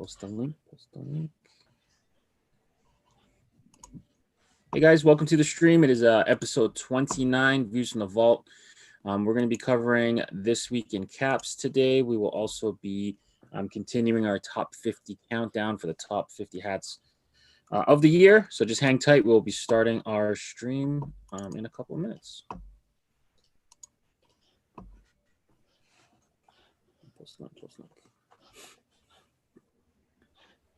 Post the link. Hey guys, welcome to the stream. It is episode 29, Views from the Vault. We're going to be covering this week in caps today. We will also be continuing our top 50 countdown for the top 50 hats of the year. So just hang tight. We'll be starting our stream in a couple of minutes. Post link.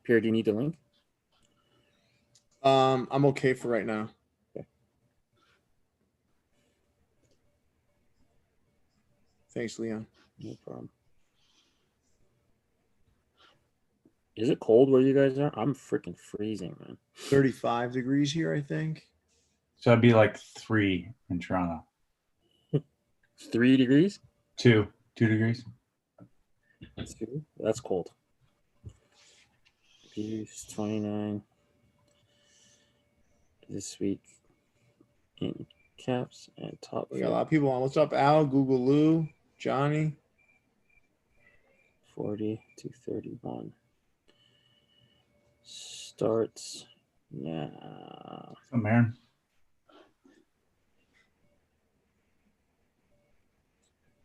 Pierre, do you need the link? I'm okay for right now. Okay. Thanks, Leon. No problem. Is it cold where you guys are? I'm freaking freezing, man. 35 degrees here, I think. So it'd be like 3 in Toronto. 3 degrees? 2 degrees. That's cold. Views 29 this week in caps and top. We got a lot of people on. What's up, Al? Google Lou, Johnny. 40 to 31 starts now. Come Aaron.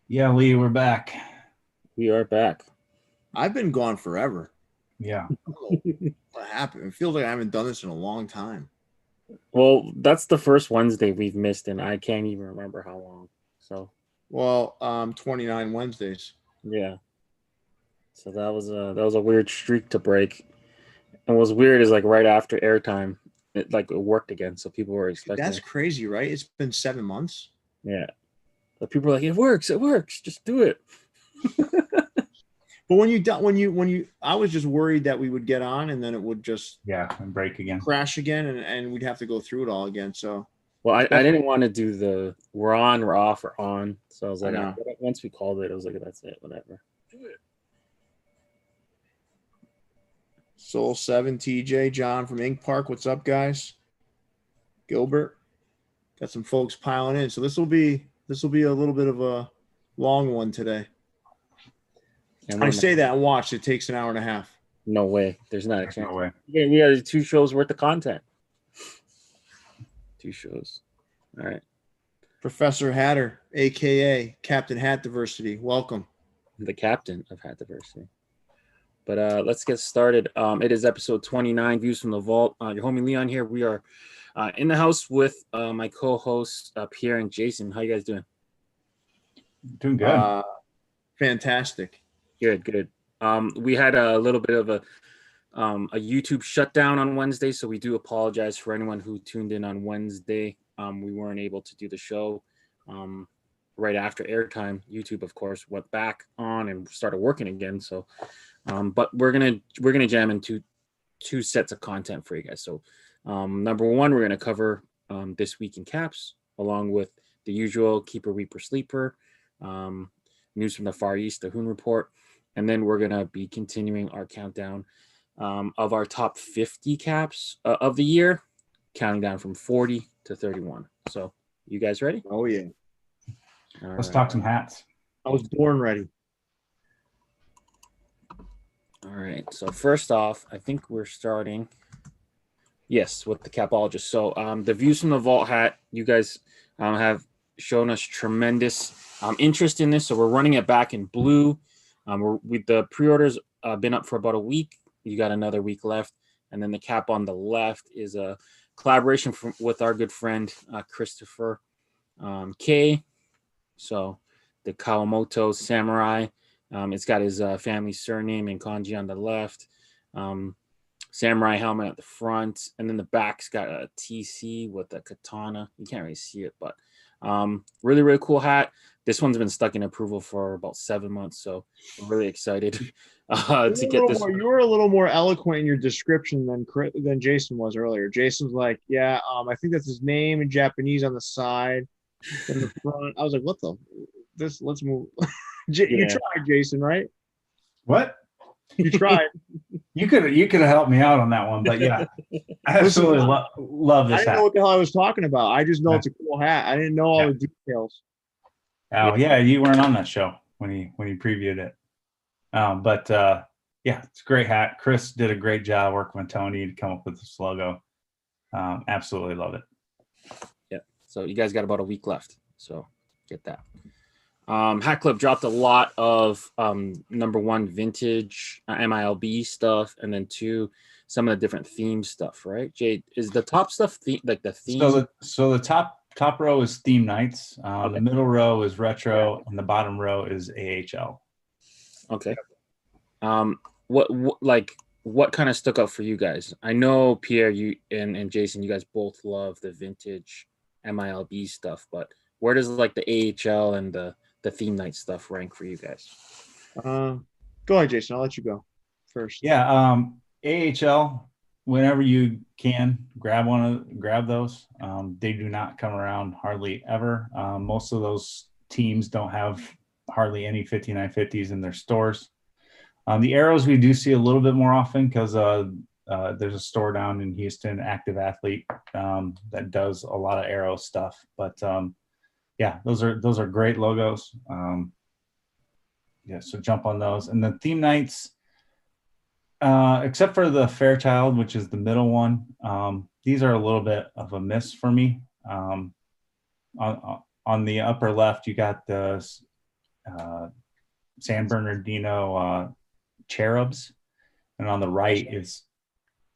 Yeah, Lee, we're back. We are back. I've been gone forever. Yeah. What happened? It feels like I haven't done this in a long time. Well, that's the first Wednesday we've missed, and I can't even remember how long. So, well, 29 Wednesdays. Yeah. So that was a weird streak to break. And what's weird is like right after airtime, it worked again. So people were expecting. That's crazy, right? It's been 7 months. Yeah. But people were like, it works. Just do it. But when you, I was just worried that we would get on and then it would just and break again, crash again, and we'd have to go through it all again. So, well, I didn't want to do the we're on, we're off, or on. So I was like, once we called it, I was like, that's it, whatever. Do it. Soul 7, TJ, John from Ink Park. What's up, guys? Gilbert, got some folks piling in. So this will be a little bit of a long one today. I say that and watch. It takes an hour and a half. No way. There's not a chance. No way. Yeah, we had 2 shows worth of content. 2 shows. All right. Professor Hatter, a.k.a. Captain Hat Diversity. Welcome. The captain of Hat Diversity. But let's get started. It is episode 29, Views from the Vault. Your homie Leon here. We are in the house with my co-hosts, Pierre and Jason. How you guys doing? Doing good. Fantastic. Good. We had a little bit of a YouTube shutdown on Wednesday, so we do apologize for anyone who tuned in on Wednesday. We weren't able to do the show right after airtime. YouTube, of course, went back on and started working again. So, but we're gonna jam into 2 sets of content for you guys. So, number 1, we're gonna cover this week in caps, along with the usual Keeper, Reaper, Sleeper, news from the Far East, the Hoon Report. And then we're going to be continuing our countdown of our top 50 caps of the year, counting down from 40 to 31. So you guys ready? Oh, yeah. Let's talk some hats. I was born ready. All right. So first off, I think we're starting, yes, with the capologist. So the Views from the Vault hat, you guys have shown us tremendous interest in this. So we're running it back in blue. The pre-orders been up for about a week. You got another week left, and then the cap on the left is a collaboration with our good friend Christopher K. So the Kawamoto Samurai. It's got his family surname and kanji on the left. Samurai helmet at the front, and then the back's got a TC with a katana. You can't really see it, but really cool hat. This one's been stuck in approval for about 7 months, so I'm really excited to get this. You were a little more eloquent in your description than Jason was earlier. Jason's like, yeah, I think that's his name in Japanese on the side, in the front. I was like, what let's move. You tried, Jason, right? What? You tried. You could have helped me out on that one, but yeah, I absolutely love this hat. I didn't know what the hell I was talking about. I just know it's a cool hat. I didn't know all the details. Oh yeah, you weren't on that show when he previewed it. But Yeah, it's a great hat. Chris did a great job working with Tony to come up with this logo. Absolutely love it. Yeah. So you guys got about a week left. So get that. Hat Club dropped a lot of number one, vintage MILB stuff, and then two, some of the different theme stuff, right? Jade, is the top stuff like the theme? So the top row is theme nights. Okay. The middle row is retro, and the bottom row is AHL. Okay. What kind of stuck out for you guys? I know Pierre, you and Jason, you guys both love the vintage MILB stuff, but where does like the AHL and the theme night stuff rank for you guys? Go ahead, Jason. I'll let you go first. Yeah, AHL. Whenever you can, grab those. They do not come around hardly ever. Most of those teams don't have hardly any 5950s in their stores. The arrows we do see a little bit more often because there's a store down in Houston, Active Athlete, that does a lot of arrow stuff. But yeah, those are great logos. Yeah, so jump on those. And the theme nights, except for the Fairchild, which is the middle one, these are a little bit of a miss for me. On the upper left, you got the San Bernardino cherubs, and on the right is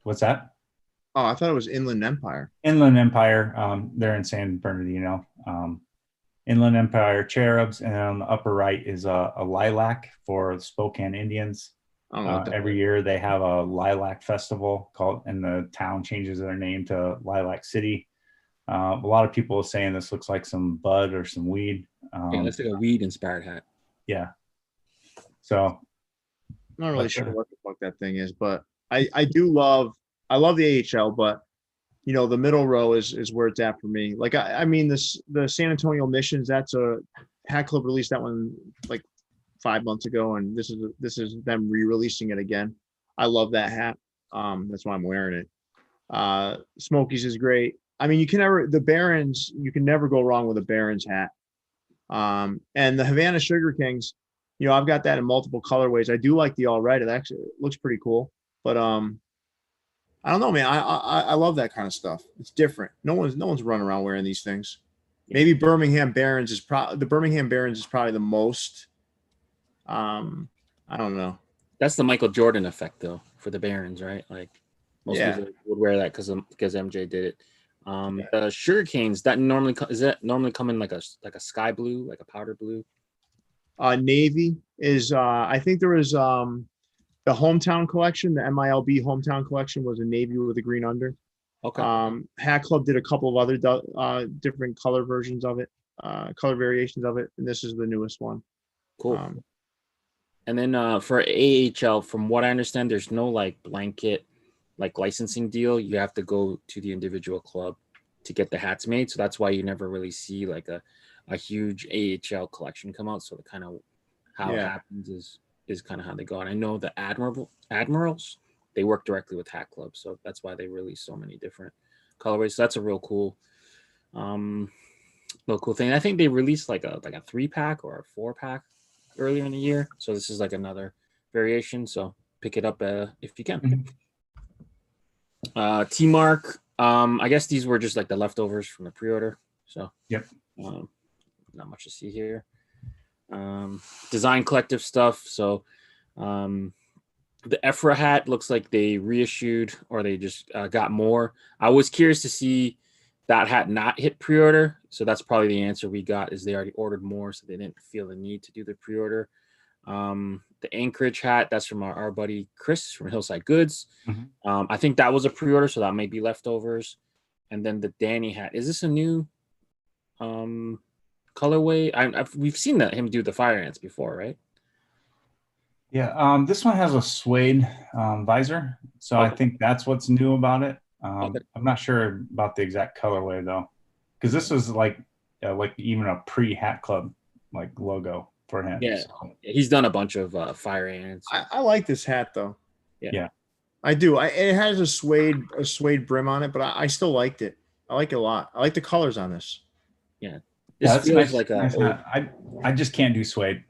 what's that? Oh, I thought it was Inland Empire. Inland Empire. They're in San Bernardino. Inland Empire cherubs, and on the upper right is a lilac for Spokane Indians. Every year they have a lilac festival and the town changes their name to Lilac City. A lot of people are saying this looks like some bud or some weed. Yeah, it looks like a weed inspired hat. Yeah. So I'm not really sure what the fuck that thing is, but I love the AHL, but you know, the middle row is where it's at for me. Like I mean the San Antonio Missions, that's a Hat Club released that one like 5 months ago, and this is them re-releasing it again. I love that hat. That's why I'm wearing it. Smokies is great. I mean, you can never go wrong with a Barons hat. And the Havana Sugar Kings, you know, I've got that in multiple colorways. I do like the all right. It looks pretty cool. But I don't know, man. I love that kind of stuff. It's different. No one's running around wearing these things. Maybe Birmingham Barons is probably the most. I don't know. That's the Michael Jordan effect, though, for the Barons, right? Like most people would wear that because MJ did it. The Sugar Canes that normally come in like a sky blue, like a powder blue. Navy is I think there was the hometown collection, the MILB hometown collection was a navy with a green under. Okay. Hat Club did a couple of other different color versions of it, color variations of it, and this is the newest one. Cool. And then for AHL, from what I understand, there's no like blanket like licensing deal. You have to go to the individual club to get the hats made. So that's why you never really see like a huge AHL collection come out. So the kind of how it happens is kind of how they go. And I know the Admirals, they work directly with Hat Club. So that's why they release so many different colorways. So that's a real cool thing. I think they released like a 3-pack or a 4-pack earlier in the year. So this is like another variation. So pick it up if you can. T-Mark. I guess these were just like the leftovers from the pre-order. So yep. Not much to see here. Design collective stuff. So the Ephra hat looks like they reissued or they just got more. I was curious to see that hat not hit pre-order. So that's probably the answer we got is they already ordered more. So they didn't feel the need to do the pre-order. The Anchorage hat, that's from our buddy Chris from Hillside Goods. I think that was a pre-order, so that might be leftovers. And then the Danny hat. Is this a new colorway? We've seen him do the fire ants before, right? Yeah. This one has a suede visor, so I think that's what's new about it. I'm not sure about the exact colorway though, because this is like even a pre-Hat Club like logo for him. Yeah, so. He's done a bunch of fire ants. I like this hat though. Yeah. I do. It has a suede brim on it, but I still liked it. I like it a lot. I like the colors on this. Yeah. This feels nice, like nice I just can't do suede.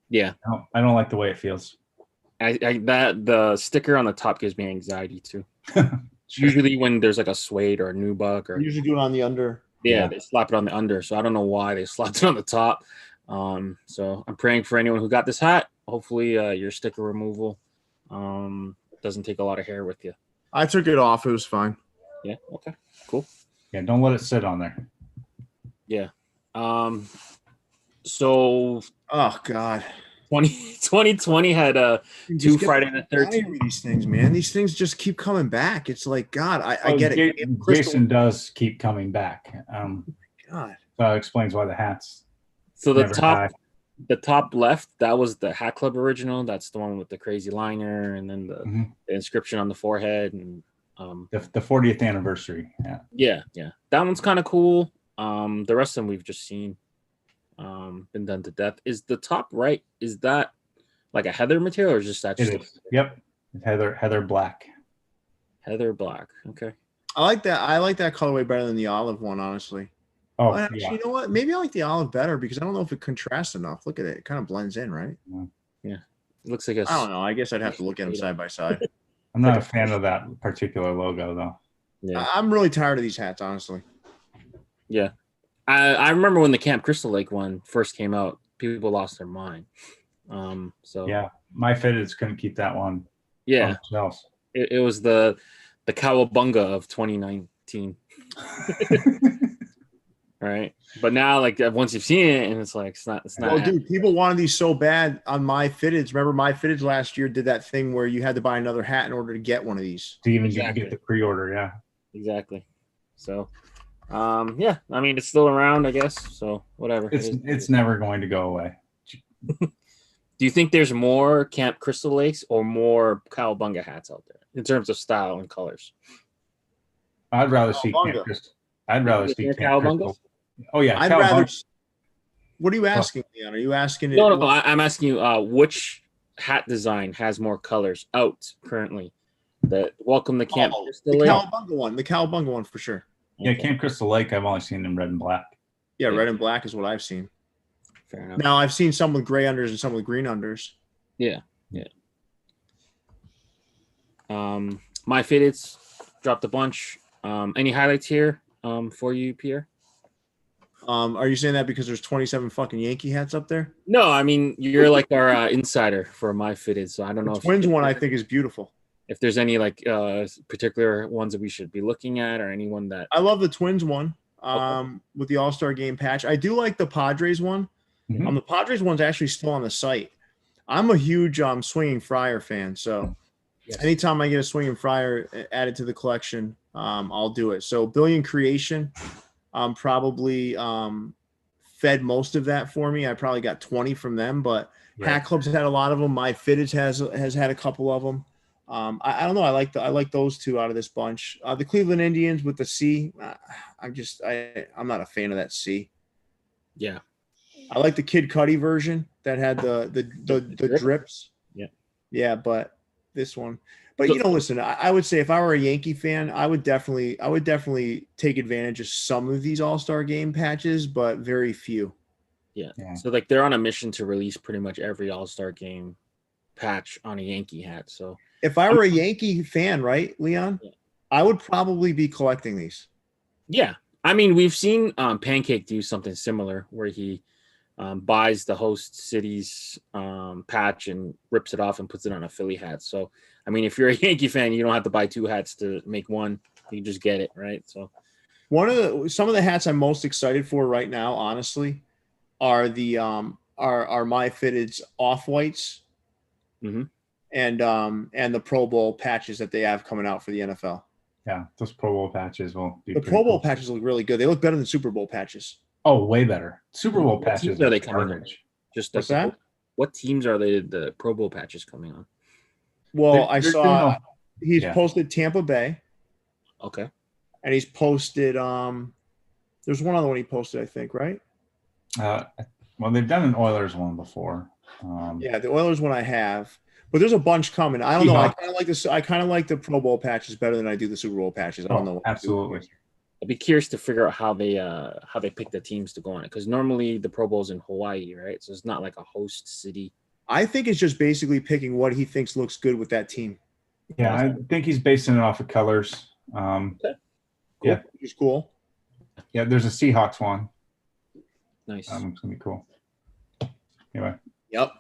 Yeah. I don't like the way it feels. I that the sticker on the top gives me anxiety too. Usually when there's like a suede or a nubuck I or usually do it on the under. yeah, they slap it on the under. So I don't know why they slapped it on the top. So I'm praying for anyone who got this hat. Hopefully, your sticker removal doesn't take a lot of hair with you. I took it off. It was fine. Yeah. Okay. Cool. Yeah, don't let it sit on there. Yeah. So Oh God. 2020 had Just get Friday the 13th. with these things, man. These things just keep coming back. It's like God. I Oh, get it. Jason does keep coming back. God. So that explains why the hats. So the never top die. the top left, that was the Hat Club original. That's the one with the crazy liner and then the inscription on the forehead and The 40th anniversary. Yeah. yeah. That one's kind of cool. The rest of them we've just seen been done to death. Is the top right, is that like a heather material or just that? It is. Yep. Heather black. Heather black. Okay. I like that. I like that colorway better than the olive one, honestly. Oh, Actually, yeah. you know what? Maybe I like the olive better because I don't know if it contrasts enough. Look at it; it kind of blends in, right? Yeah, it looks like a. I don't know. I guess I'd have to look at them side by side. I'm not a fan of that particular logo, though. Yeah, I'm really tired of these hats, honestly. Yeah, I remember when the Camp Crystal Lake one first came out, people lost their mind. So yeah, my fitteds couldn't keep that one. Yeah, else. It was the Cowabunga of 2019. Right, but now like once you've seen it and it's like it's not. Well, dude, people wanted these so bad on my fitteds. Remember, my fitteds last year did that thing where you had to buy another hat in order to get one of these. To even get the pre-order, yeah. Exactly. So, yeah, I mean it's still around, I guess. So whatever. It's never going to go away. Do you think there's more Camp Crystal Lakes or more Cowabunga hats out there in terms of style and colors? I'd rather see Camp Crystal. I'd rather see Camp Crystal. Oh yeah, I'd rather. What are you asking, Leon? Are you asking? No, I'm asking you. Which hat design has more colors out currently? The Welcome to Camp Crystal the Lake. Cowabunga one. The Cowabunga one for sure. Yeah, Camp Crystal Lake. I've only seen in red and black. Yeah, red and black is what I've seen. Fair enough. Now I've seen some with gray unders and some with green unders. Yeah. My fitteds dropped a bunch. Any highlights here for you, Pierre? Are you saying that because there's 27 fucking Yankee hats up there? No, I mean you're like our insider for my fitted, so I don't know. The Twins one I think is beautiful. If there's any like particular ones that we should be looking at, or anyone that I love the Twins one with the All-Star Game patch. I do like the Padres one. The Padres one's actually still on the site. I'm a huge Swinging Friar fan, so anytime I get a Swinging Friar added to the collection, I'll do it. So Billion Creation probably fed most of that for me. I probably got 20 from them, but Hat Club's had a lot of them. My Fitteds has had a couple of them. I don't know. I like those two out of this bunch. The Cleveland Indians with the C. I'm not a fan of that C. Yeah. I like the Kid Cudi version that had the drips. Yeah, but this one. But listen, I would say if I were a Yankee fan, I would definitely take advantage of some of these All-Star Game patches, but very few. Yeah. So like they're on a mission to release pretty much every All-Star Game patch on a Yankee hat. So if I were a Yankee fan, right, Leon, I would probably be collecting these. Yeah. I mean, we've seen Pancake do something similar where he buys the host city's patch and rips it off and puts it on a Philly hat. So, I mean, if you're a Yankee fan, you don't have to buy two hats to make one. You just get it, right? So, some of the hats I'm most excited for right now, honestly, are the are my Fitteds off-whites and the Pro Bowl patches that they have coming out for the NFL. Yeah, those Pro Bowl patches will be. The Pro Bowl patches look really good. They look better than Super Bowl patches. Oh, way better. Super Bowl patches are they coming on? Just what's that? What teams are the Pro Bowl patches coming on? Well, I saw he's posted Tampa Bay. Okay. And he's posted there's one other one he posted, I think, right? Well, they've done an Oilers one before. Yeah, the Oilers one I have. But there's a bunch coming. I don't know. I kind of like this. I kind of like the Pro Bowl patches better than I do the Super Bowl patches. I don't know. Absolutely. I'd be curious to figure out how they pick the teams to go on it, because normally the Pro Bowl's in Hawaii, right? So it's not like a host city I think it's just basically picking what he thinks looks good with that team. Yeah, I think he's basing it off of colors. Okay. Cool. Yeah. Which is cool. Yeah, there's a Seahawks one. Nice. It's gonna be cool. Anyway. Yep.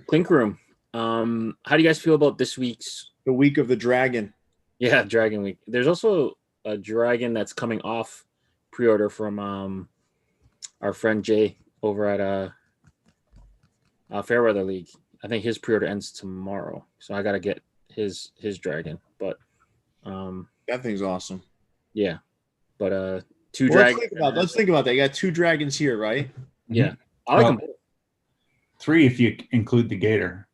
Clink Room. How do you guys feel about this week's? The week of the dragon. Yeah, Dragon Week. There's also a dragon that's coming off pre-order from our friend Jay over at Fairweather League. I think his pre-order ends tomorrow, so I gotta get his dragon. But That thing's awesome. yeah, but two Well, dragons. let's think about that. You got 2 dragons here, right? Yeah, I like them. 3 if you include the gator.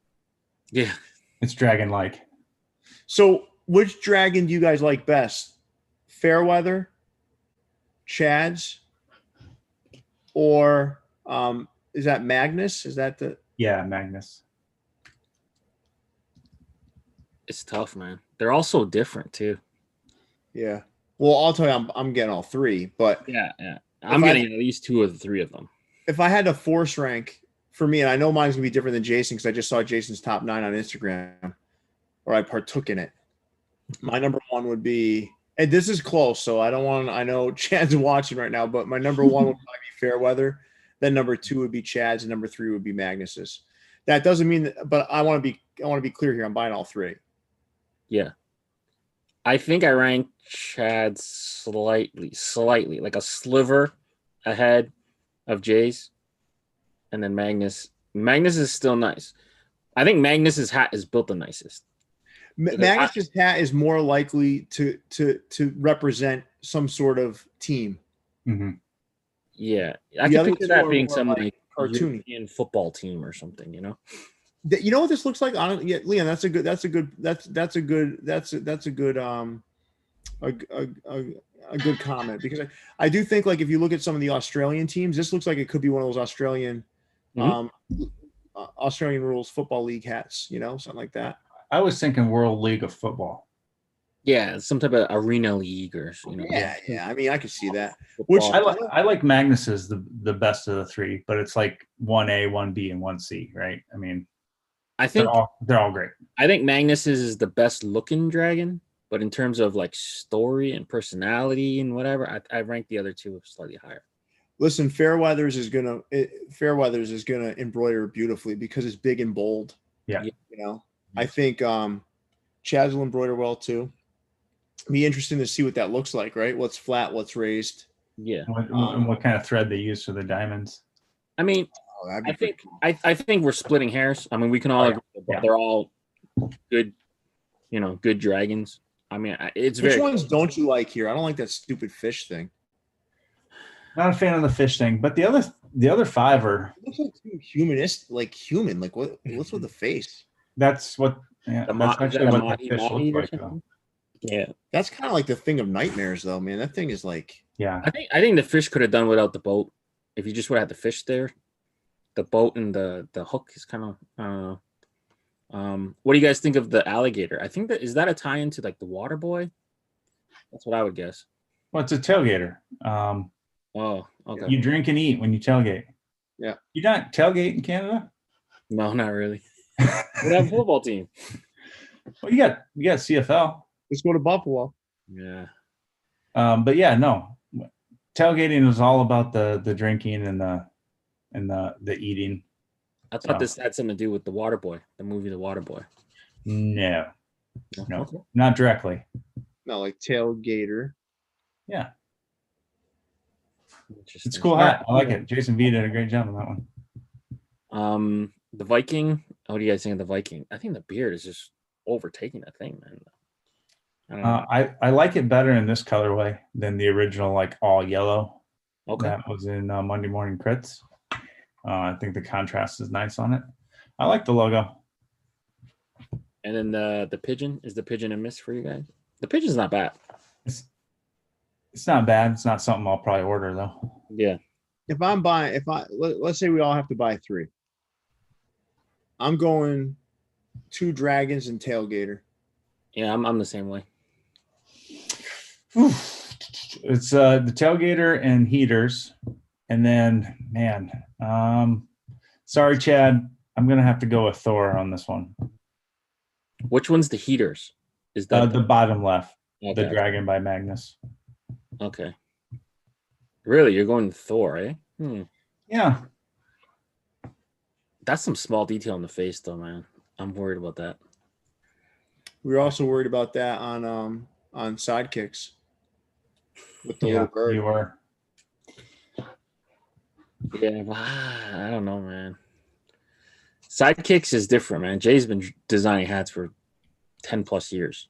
Yeah, It's dragon-like. So, which dragon do you guys like best? Fairweather, Chad's, or is that Magnus? Is that the? Yeah, Magnus. it's tough, man. They're all so different too. Yeah. Well, I'll tell you, I'm getting all 3, but Yeah. I'm getting at least 2 of the 3 of them. if I had to force rank for me, and I know mine's gonna be different than Jason because I just saw Jason's top 9 on Instagram, or I partook in it. My number 1 would be, and this is close, so I don't want. I know Chad's watching right now, but my number 1 would probably be Fairweather. Then number 2 would be Chad's, and number 3 would be Magnus's. That doesn't mean that, but I want to be clear here. I'm buying all 3. Yeah. I think I rank Chad slightly, like a sliver ahead of Jay's. And then Magnus. Magnus is still nice. I think Magnus's hat is built the nicest. Magnus's hat is more likely to represent some sort of team. Mm-hmm. Yeah. I The can other picture two that are being more some like like cartoony. European football team or something, you know? You know what this looks like? Yeah, Leon, that's a good a good comment, because I do think, like, if you look at some of the Australian teams, this looks like it could be one of those Australian Australian rules football league hats, you know, something like that. I was thinking World League of Football. Yeah, some type of arena league or, you know. Yeah. I mean, I could see that. Football. Which I like Magnus's the best of the 3, but it's like 1A, 1B, and 1C, right? I mean, I think they're all great. I think Magnus's is the best looking dragon, but in terms of like story and personality and whatever, I rank the other 2 slightly higher. Listen, Fairweathers is gonna embroider beautifully because it's big and bold. Yeah. You know, I think Chaz will embroider well too. Be interesting to see what that looks like, right? What's flat, what's raised. Yeah. And what kind of thread they use for the diamonds. I mean, I think we're splitting hairs. I mean, we can all agree that they're all good, you know, good dragons. I mean, it's Which ones don't you like here? I don't like that stupid fish thing. Not a fan of the fish thing, but the other 5 are. It looks like too humanist, like human. Like what's with the face? That's what. Yeah, that's actually what the fish looks like. Yeah, that's kind of like the thing of nightmares, though, man. That thing is like. Yeah, I think the fish could have done without the boat. If you just would have had the fish there, the boat and the hook is kind of. What do you guys think of the alligator? I think is that a tie-in to like the water boy? That's what I would guess. Well, it's a tailgater. Oh, okay. You drink and eat when you tailgate. Yeah. You not tailgate in Canada? No, not really. We have a football team. Well, you got CFL. Let's go to Buffalo. Yeah. But yeah, no. Tailgating is all about the drinking and the eating. I thought this had something to do with the Water Boy, the movie The Water Boy. No, Okay. not directly. No, like tailgater. Yeah, Interesting. it's a cool hat. I like it. Jason V did a great job on that one. The Viking. What do you guys think of the Viking? I think the beard is just overtaking that thing, man. I don't know. I like it better in this colorway than the original, like all yellow. Okay. That was in Monday Morning Crits. I think the contrast is nice on it. I like the logo. And then the pigeon, is the pigeon a miss for you guys? The pigeon's not bad. It's not bad. It's not something I'll probably order though. Yeah. Let's say we all have to buy 3. I'm going 2 dragons and tailgater. Yeah, I'm the same way. It's the tailgater and heaters. And then, man, sorry, Chad. I'm gonna have to go with Thor on this one. Which one's the heaters? Is that The bottom left, okay. the Dragon by Magnus. Okay. Really, you're going Thor, eh? Yeah. That's some small detail on the face, though, man. I'm worried about that. We were also worried about that on sidekicks with the little bird. You were. Yeah, I don't know, man. Sidekicks is different, man. Jay's been designing hats for 10 plus years.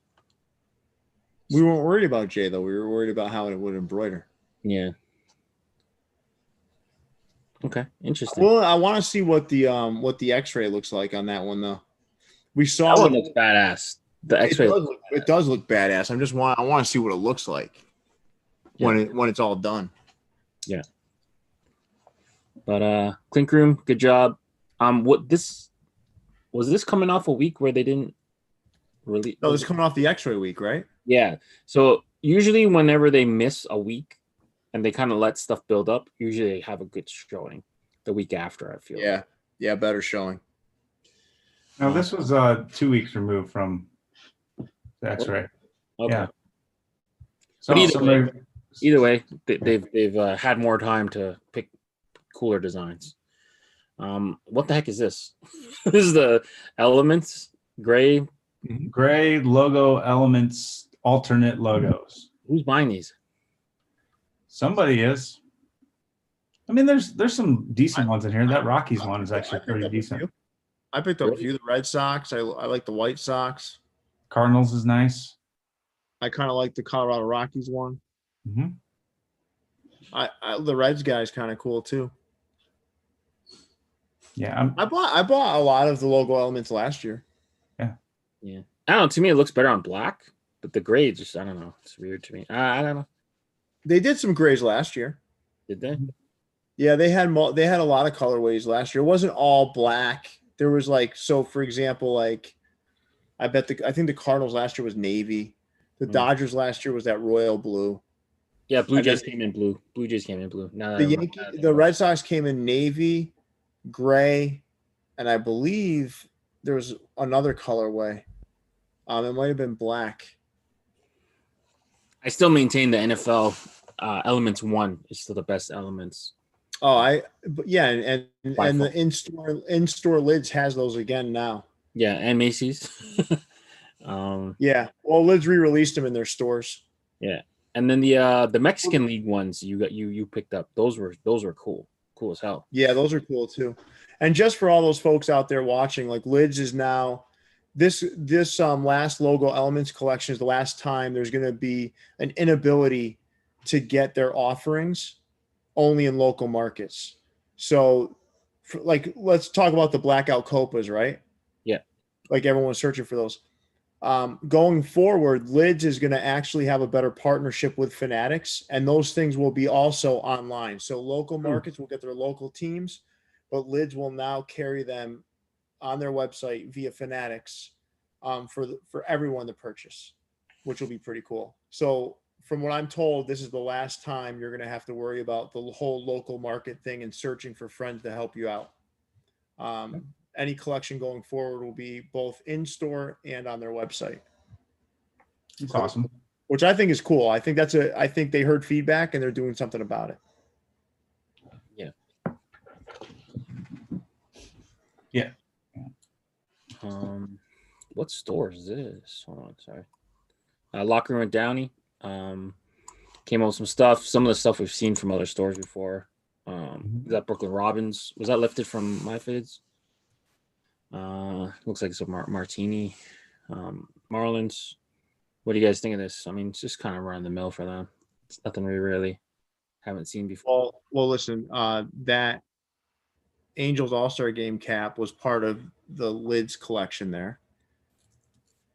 We weren't worried about Jay though. We were worried about how it would embroider. Yeah. Okay, interesting. Well, I want to see what the X-ray looks like on that one though. We saw that one looks badass. The X-ray. It does look badass. I want to see what it looks like when it's all done. Yeah. But Clink Room, good job. Was this coming off a week where they didn't really? No, it's coming off the X-ray week, right? Yeah. So usually, whenever they miss a week and they kind of let stuff build up, usually they have a good showing the week after. I feel. Yeah, better showing. No, this was 2 weeks removed from the X-ray. Okay. Yeah. So either way, they've had more time to pick cooler designs. What the heck is this? This is the Elements gray logo Elements alternate logos. Who's buying these? Somebody is. I mean, there's some decent ones in here. That Rockies one is actually pretty decent. I picked up a few. The Red Sox. I like the White Sox. Cardinals is nice. I kind of like the Colorado Rockies one. Mm-hmm. The Reds guy is kind of cool too. Yeah, I bought a lot of the logo Elements last year. Yeah. I don't know. To me, it looks better on black, but the gray just I don't know. It's weird to me. I don't know. They did some grays last year. Did they? Yeah, they had a lot of colorways last year. It wasn't all black. There was for example, I think the Cardinals last year was navy. The Dodgers last year was that royal blue. Yeah, Blue Jays came in blue. Now the Red Sox came in navy, gray, and I believe there was another colorway. It might have been black. I still maintain the NFL Elements 1 is still the best Elements. Oh, and the in-store lids has those again now. Yeah, and Macy's. Yeah. Well, lids re-released them in their stores. Yeah. And then the Mexican League ones you picked up. Those were cool. Cool as hell. Yeah, those are cool too. And just for all those folks out there watching, lids is now this last logo Elements collection is the last time there's going to be an inability to get their offerings only in local markets. So let's talk about the blackout copas, right? Yeah. Everyone's searching for those. Going forward, Lids is going to actually have a better partnership with Fanatics, and those things will be also online. So local markets will get their local teams, but Lids will now carry them on their website via Fanatics for everyone to purchase, which will be pretty cool. So from what I'm told, this is the last time you're going to have to worry about the whole local market thing and searching for friends to help you out. Any collection going forward will be both in store and on their website. It's awesome. Which I think is cool. I think they heard feedback and they're doing something about it. Yeah. Yeah. What store is this? Hold on, sorry. Locker Room at Downey. Came out with some stuff. Some of the stuff we've seen from other stores before. That Brooklyn Robins. Was that lifted from my fids? Looks like it's a Martini. Marlins. What do you guys think of this? I mean, it's just kind of run the mill for them. It's nothing we really haven't seen before. Well, listen, that Angels All-Star Game cap was part of the Lids collection there.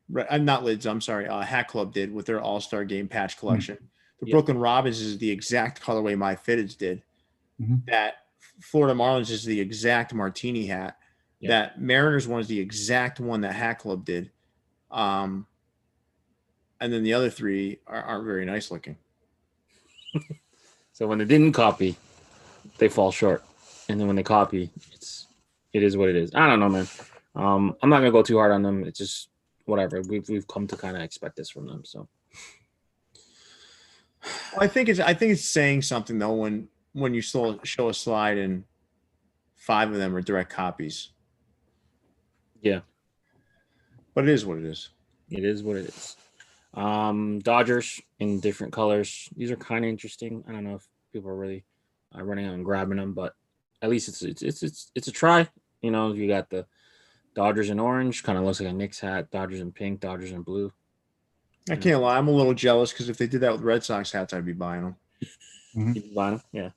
Right, not Lids, I'm sorry. Hat Club did with their All-Star Game patch collection. The Brooklyn Robins is the exact colorway my Fitteds did. That Florida Marlins is the exact Martini hat. That Mariners one is the exact one that Hat Club did. And then the other three aren't very nice looking. So when they didn't copy, they fall short. And then when they copy, it's It is what it is. I don't know, man. I'm not gonna go too hard on them. It's just whatever. We've come to kind of expect this from them. So Well, I think it's saying something though when you show a slide and 5 of them are direct copies. yeah, But it is what it is. it is what it is. Dodgers in different colors. These are kind of interesting. I don't know if people are really running out and grabbing them, but at least it's a try. You know, you got the Dodgers in orange, kind of looks like a Knicks hat. Dodgers in pink, Dodgers in blue. I can't lie. I'm a little jealous because if they did that with Red Sox hats, I'd be buying them. Mhm. Keep buying 'em. Yeah,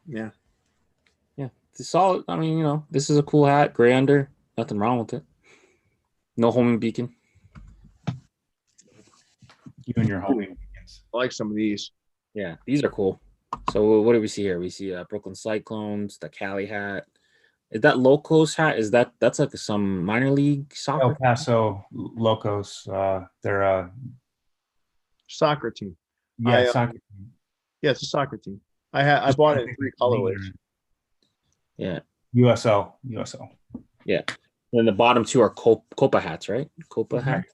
Yeah. yeah. It's solid. I mean, you know, this is a cool hat. Gray under, nothing wrong with it. No homing beacon. You and your homing beacons. I like some of these. Yeah, these are cool. So what do we see here? We see Brooklyn Cyclones, the Cali hat. Is that Locos hat? That's like some minor league soccer? El Paso Locos. They're Soccer team. yeah, soccer. Yeah, it's a soccer team. I bought it in 3 colorways. Yeah. USL. Yeah. And the bottom 2 are Copa hats, right? Copa hat.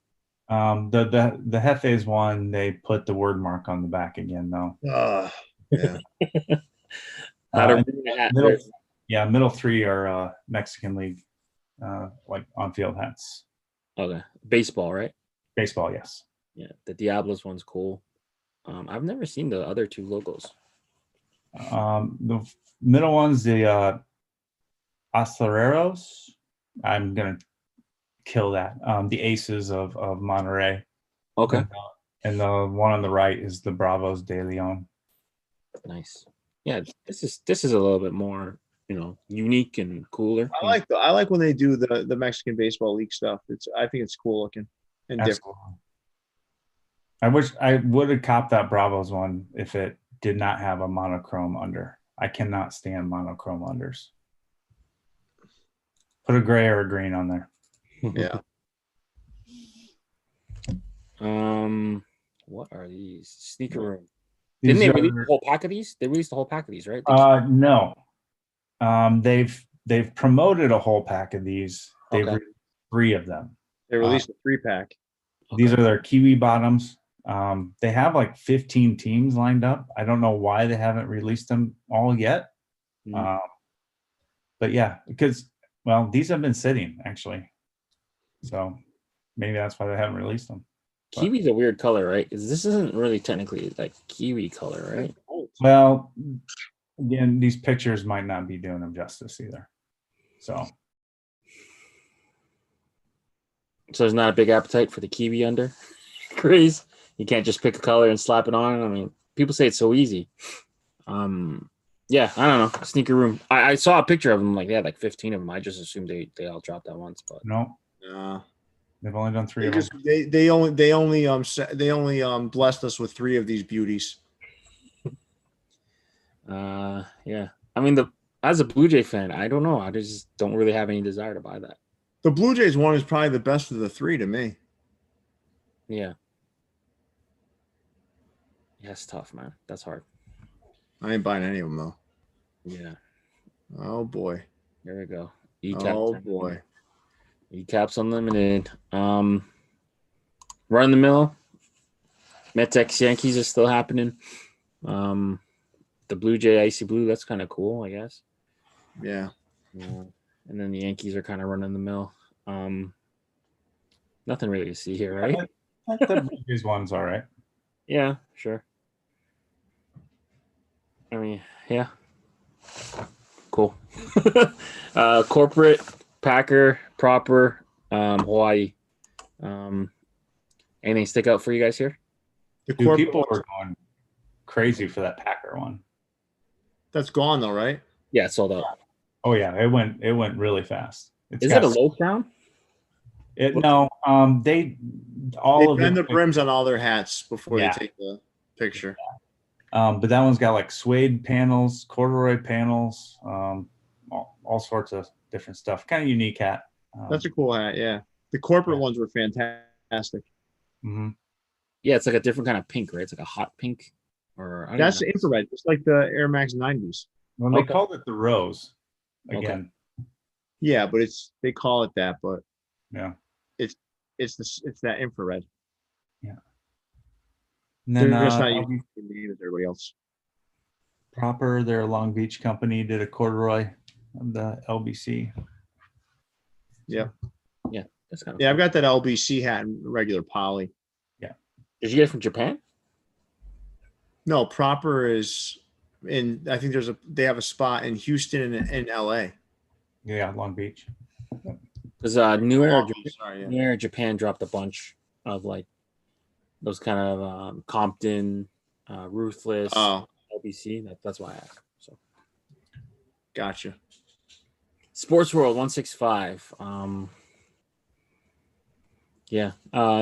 The Hefes one, they put the word mark on the back again though. Yeah. Middle 3 are Mexican League, like on-field hats. Okay. Baseball, right? Baseball, yes. Yeah. The Diablos one's cool. I've never seen the other 2 logos. The middle one's the Aceleros. I'm gonna kill that. The Aces of Monterey. Okay. And the one on the right is the Bravos de Leon. Nice. Yeah, this is a little bit more, you know, unique and cooler. I like when they do the Mexican Baseball League stuff. I think it's cool looking and different. I wish I would have copped that Bravos one if it did not have a monochrome under. I cannot stand monochrome unders. Put a gray or a green on there. Yeah. What are these? Sneaker Room. Didn't they release the whole pack of these? They released the whole pack of these, right? No. They've promoted a whole pack of these. They've released 3 of them. They released a 3-pack. Okay. These are their Kiwi bottoms. They have like 15 teams lined up. I don't know why they haven't released them all yet. Mm-hmm. But yeah, because these have been sitting actually. So maybe that's why they haven't released them. Kiwi's a weird color, right? Because this isn't really technically like kiwi color, right? Well, again, these pictures might not be doing them justice either. So there's not a big appetite for the kiwi under craze. You can't just pick a color and slap it on. I mean, people say it's so easy. Yeah, I don't know. Sneaker Room. I saw a picture of them. Like they had like 15 of them. I just assumed they all dropped at once, but no. They've only done 3 of them. They only blessed us with 3 of these beauties. Yeah. I mean, as a Blue Jay fan, I don't know. I just don't really have any desire to buy that. The Blue Jays one is probably the best of the 3 to me. Yeah. Yeah, it's tough, man. That's hard. I ain't buying any of them though. Yeah. Oh boy. Here we go. Oh boy. Ecaps Unlimited. Run the mill. Mets Yankees is still happening. The Blue Jay Icy Blue, that's kind of cool, I guess. Yeah. And then the Yankees are kind of running the mill. Nothing really to see here, right? The Blue Jays one's all right. Yeah, sure. I mean, yeah. Cool. Corporate, Packer, proper, Hawaii. Anything stick out for you guys here? Dude, people were going crazy for that Packer one. That's gone though, right? Yeah, it's sold out. Oh yeah, it went really fast. Is it a low crown? They bend the brims on all their hats before they take the picture. But that one's got like suede panels, corduroy panels, all sorts of different stuff. Kind of unique hat. That's a cool hat, yeah. The corporate ones were fantastic. Mm-hmm. Yeah, it's like a different kind of pink, right? It's like a hot pink. That's infrared, just like the Air Max 90s. Well, they called it the Rose again. Yeah, but they call it that, but Yeah. it's that infrared. Yeah. And They're then just not using the same name as everybody else. Proper, their Long Beach company, did a corduroy of the LBC. Yeah. Yeah, that's kind of Yeah, I've got that LBC hat in regular poly. Yeah. Did you get it from Japan? No, Proper is in. I think they have a spot in Houston and in LA. Yeah, Long Beach. Because New Era, Sorry, yeah. New Era Japan dropped a bunch of like those kind of Compton, Ruthless, Oh, LBC. That's why I asked. So, gotcha. Sports World 165. Yeah,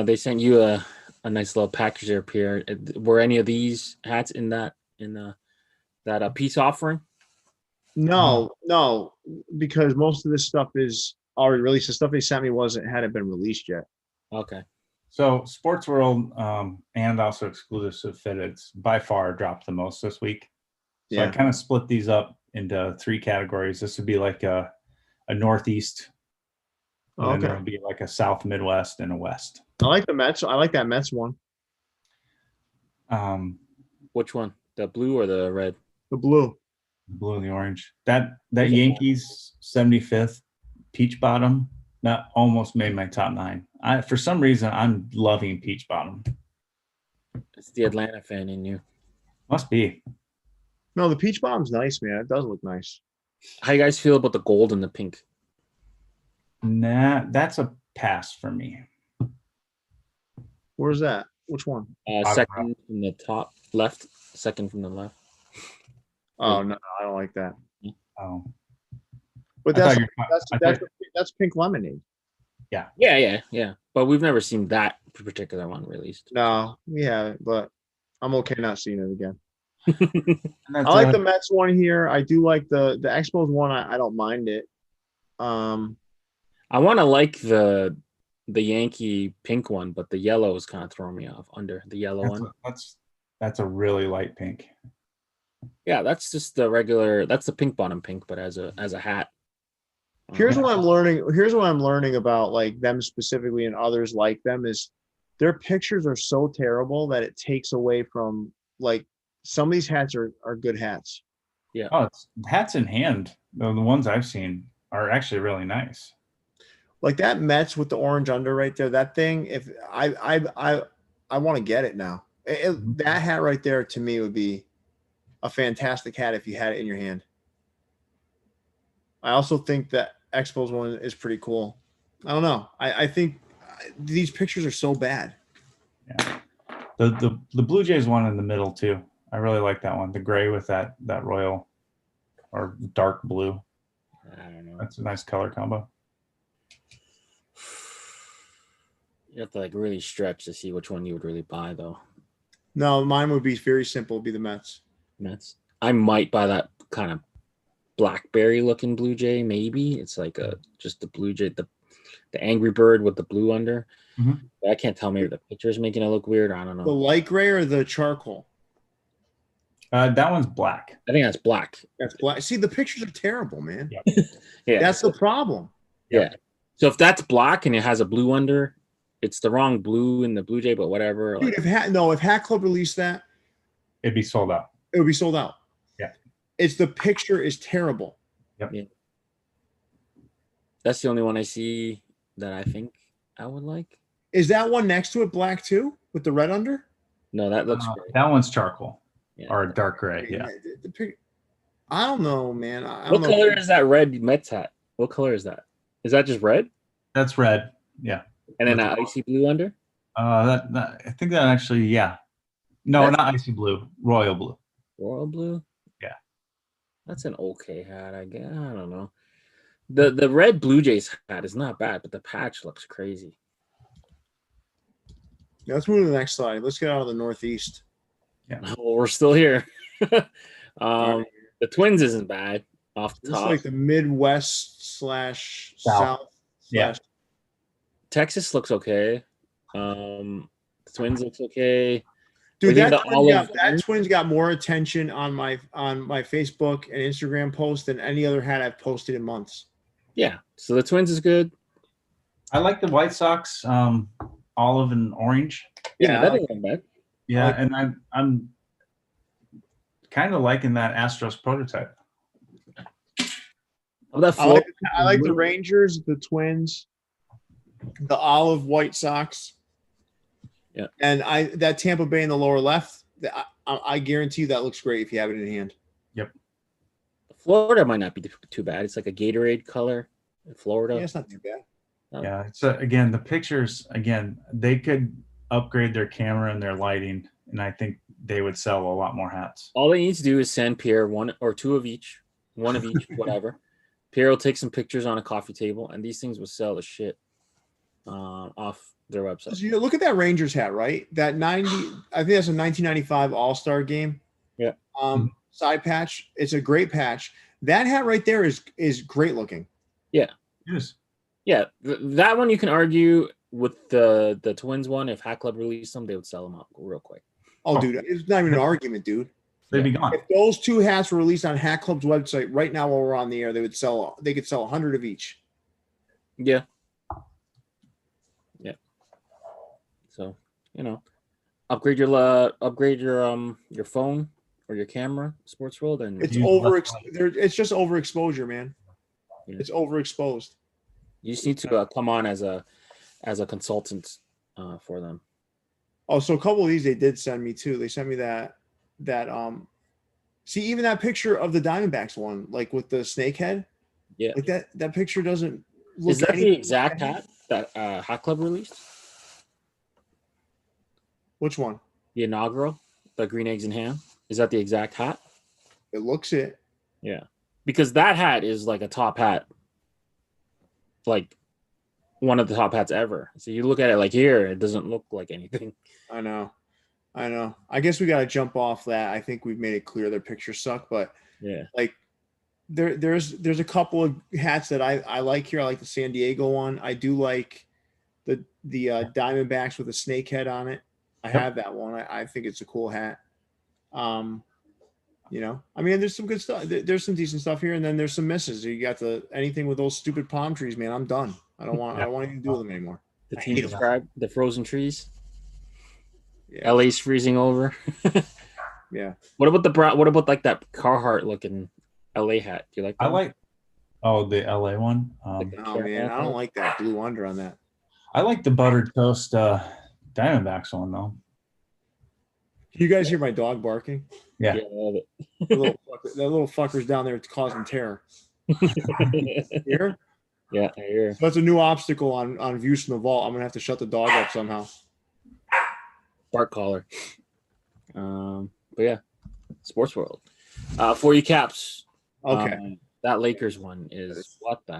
they sent you a nice little package there, Pierre. Were any of these hats in that peace offering? No, because most of this stuff is already released. The stuff they sent me hadn't been released yet. Okay. So Sports World and also Exclusive Fitteds by far dropped the most this week. So I kind of split these up into 3 categories. This would be like a Northeast. And then there would be like a South Midwest and a West. I like the Mets. I like that Mets one. Which one? The blue or the red? The blue. The blue and the orange. That Yankees 75th peach bottom, that almost made my top 9. For some reason, I'm loving peach bottom. It's the Atlanta fan in you. Must be. No, the peach bottom's nice, man. It does look nice. How you guys feel about the gold and the pink? Nah, that's a pass for me. Where's that? Which one? Second from the top left. Second from the left. Oh no, I don't like that. Oh, but that's pink lemonade. Yeah. But we've never seen that particular one released. No, yeah, but I'm okay not seeing it again. I like the Mets one here. I do like the Expos one. I don't mind it. I want to like the Yankee pink one, but the yellow is kind of throwing me off. Under the yellow one, that's a really light pink. Yeah, that's just the regular. That's the pink bottom pink, but as a hat. Here's what I'm learning. Here's what I'm learning about like them specifically and others like them is their pictures are so terrible that it takes away from like some of these hats are good hats. Yeah. Oh, it's hats in hand. The ones I've seen are actually really nice. Like that Mets with the orange under right there. That thing. If I want to get it now. That hat right there to me would be a fantastic hat if you had it in your hand. I also think that Expos one is pretty cool. I don't know. I think these pictures are so bad. Yeah. The Blue Jays one in the middle too. I really like that one. The gray with that royal or dark blue. I don't know. That's a nice color combo. You have to like really stretch to see which one you would really buy though. No, mine would be very simple. It'd be the Mets. I might buy that kind of blackberry looking Blue Jay. Maybe it's like just the Blue Jay, the Angry Bird with the blue under. I can't tell. Maybe the picture's making it look weird. I don't know. The light gray or the charcoal? That one's black. I think that's black. That's black. See, the pictures are terrible, man. Yep. Yeah, that's the problem. Yeah. So if that's black and it has a blue under, it's the wrong blue in the Blue Jay, but whatever. Dude, if Hat Club released that, it'd be sold out. It would be sold out. Yeah. It's the picture is terrible. Yep. Yeah. That's the only one I see that I think I would like. Is that one next to it black too with the red under? No, that looks great. That one's charcoal or dark gray. Yeah. I don't know, man. What color is that red Mets hat? What color is that? Is that just red? That's red. Yeah. And then an icy blue under? I think that actually, yeah. No, not icy blue. Royal blue. Royal blue? Yeah. That's an okay hat, I guess. I don't know. The red Blue Jays hat is not bad, but the patch looks crazy. Yeah, let's move to the next slide. Let's get out of the Northeast. Yeah. Well, we're still here. The Twins isn't bad off the top. It's like the Midwest / South. Yeah. Texas looks okay. The Twins looks okay. Dude, that Twins got more attention on my Facebook and Instagram post than any other hat I've posted in months. Yeah. So the Twins is good. I like the White Sox, olive and orange. Yeah, I that like- ain't bad. Yeah, like- and I'm kind of liking that Astros prototype. Oh, that I like float. the Rangers, the Twins, the olive White Sox. Yeah. And that Tampa Bay in the lower left, I guarantee you that looks great if you have it in hand. Florida might not be too bad. It's like a Gatorade color in Florida. Yeah, it's not too bad. Oh. Yeah, it's again the pictures. Again, they could upgrade their camera and their lighting, and I think they would sell a lot more hats. All they need to do is send Pierre one or two of each, whatever. Pierre will take some pictures on a coffee table, and these things will sell the shit off their website. So, look at that Rangers hat, right? That 90, I think that's a 1995 All-Star game. Yeah. Side patch. It's a great patch. That hat right there is great looking. Yes. Yeah, that one you can argue with the Twins one. If Hat Club released them, they would sell them out real quick. Oh, dude, it's not even an argument, dude. They'd be gone. If those two hats were released on Hat Club's website right now while we're on the air, they could sell 100 of each. Yeah. So upgrade your phone or your camera, Sports World, and It's Use it's just overexposure, man. Yeah. It's overexposed. you just need to come on as a consultant for them. Oh, so a couple of these they did send me too. They sent me that see, even that picture of the Diamondbacks one, like with the snake head. Yeah. Like that picture doesn't look Is that the anything exact like hat that Hat Club released? Which one? The inaugural, the green eggs and ham. Is that the exact hat? It looks it. Yeah, because that hat is like a top hat, like one of the top hats ever. So you look at it like here, it doesn't look like anything. I know. I guess we got to jump off that. I think we've made it clear their pictures suck, but Yeah. like there's a couple of hats that I like here. I like the San Diego one. I do like the Diamondbacks with a snake head on it. I have that one. I think it's a cool hat. I mean, there's some good stuff. There's some decent stuff here, and then there's some misses. You got anything with those stupid palm trees, man. I'm done. I don't want anything to do with them anymore. The I team hate 'em. described the frozen trees. Yeah. LA's freezing over. Yeah. What about like that Carhartt looking LA hat? Do you like that? I like the LA one. Oh man, I don't like that blue under on that. I like the buttered toast Diamondbacks one though. Can you guys hear my dog barking? Yeah. I love The little fucker's down there causing terror. it. Here? Yeah, I hear. So that's a new obstacle on views from the vault. I'm gonna have to shut the dog up somehow. Bark collar. But yeah, Sports World. For you caps. Okay. That Lakers one is what the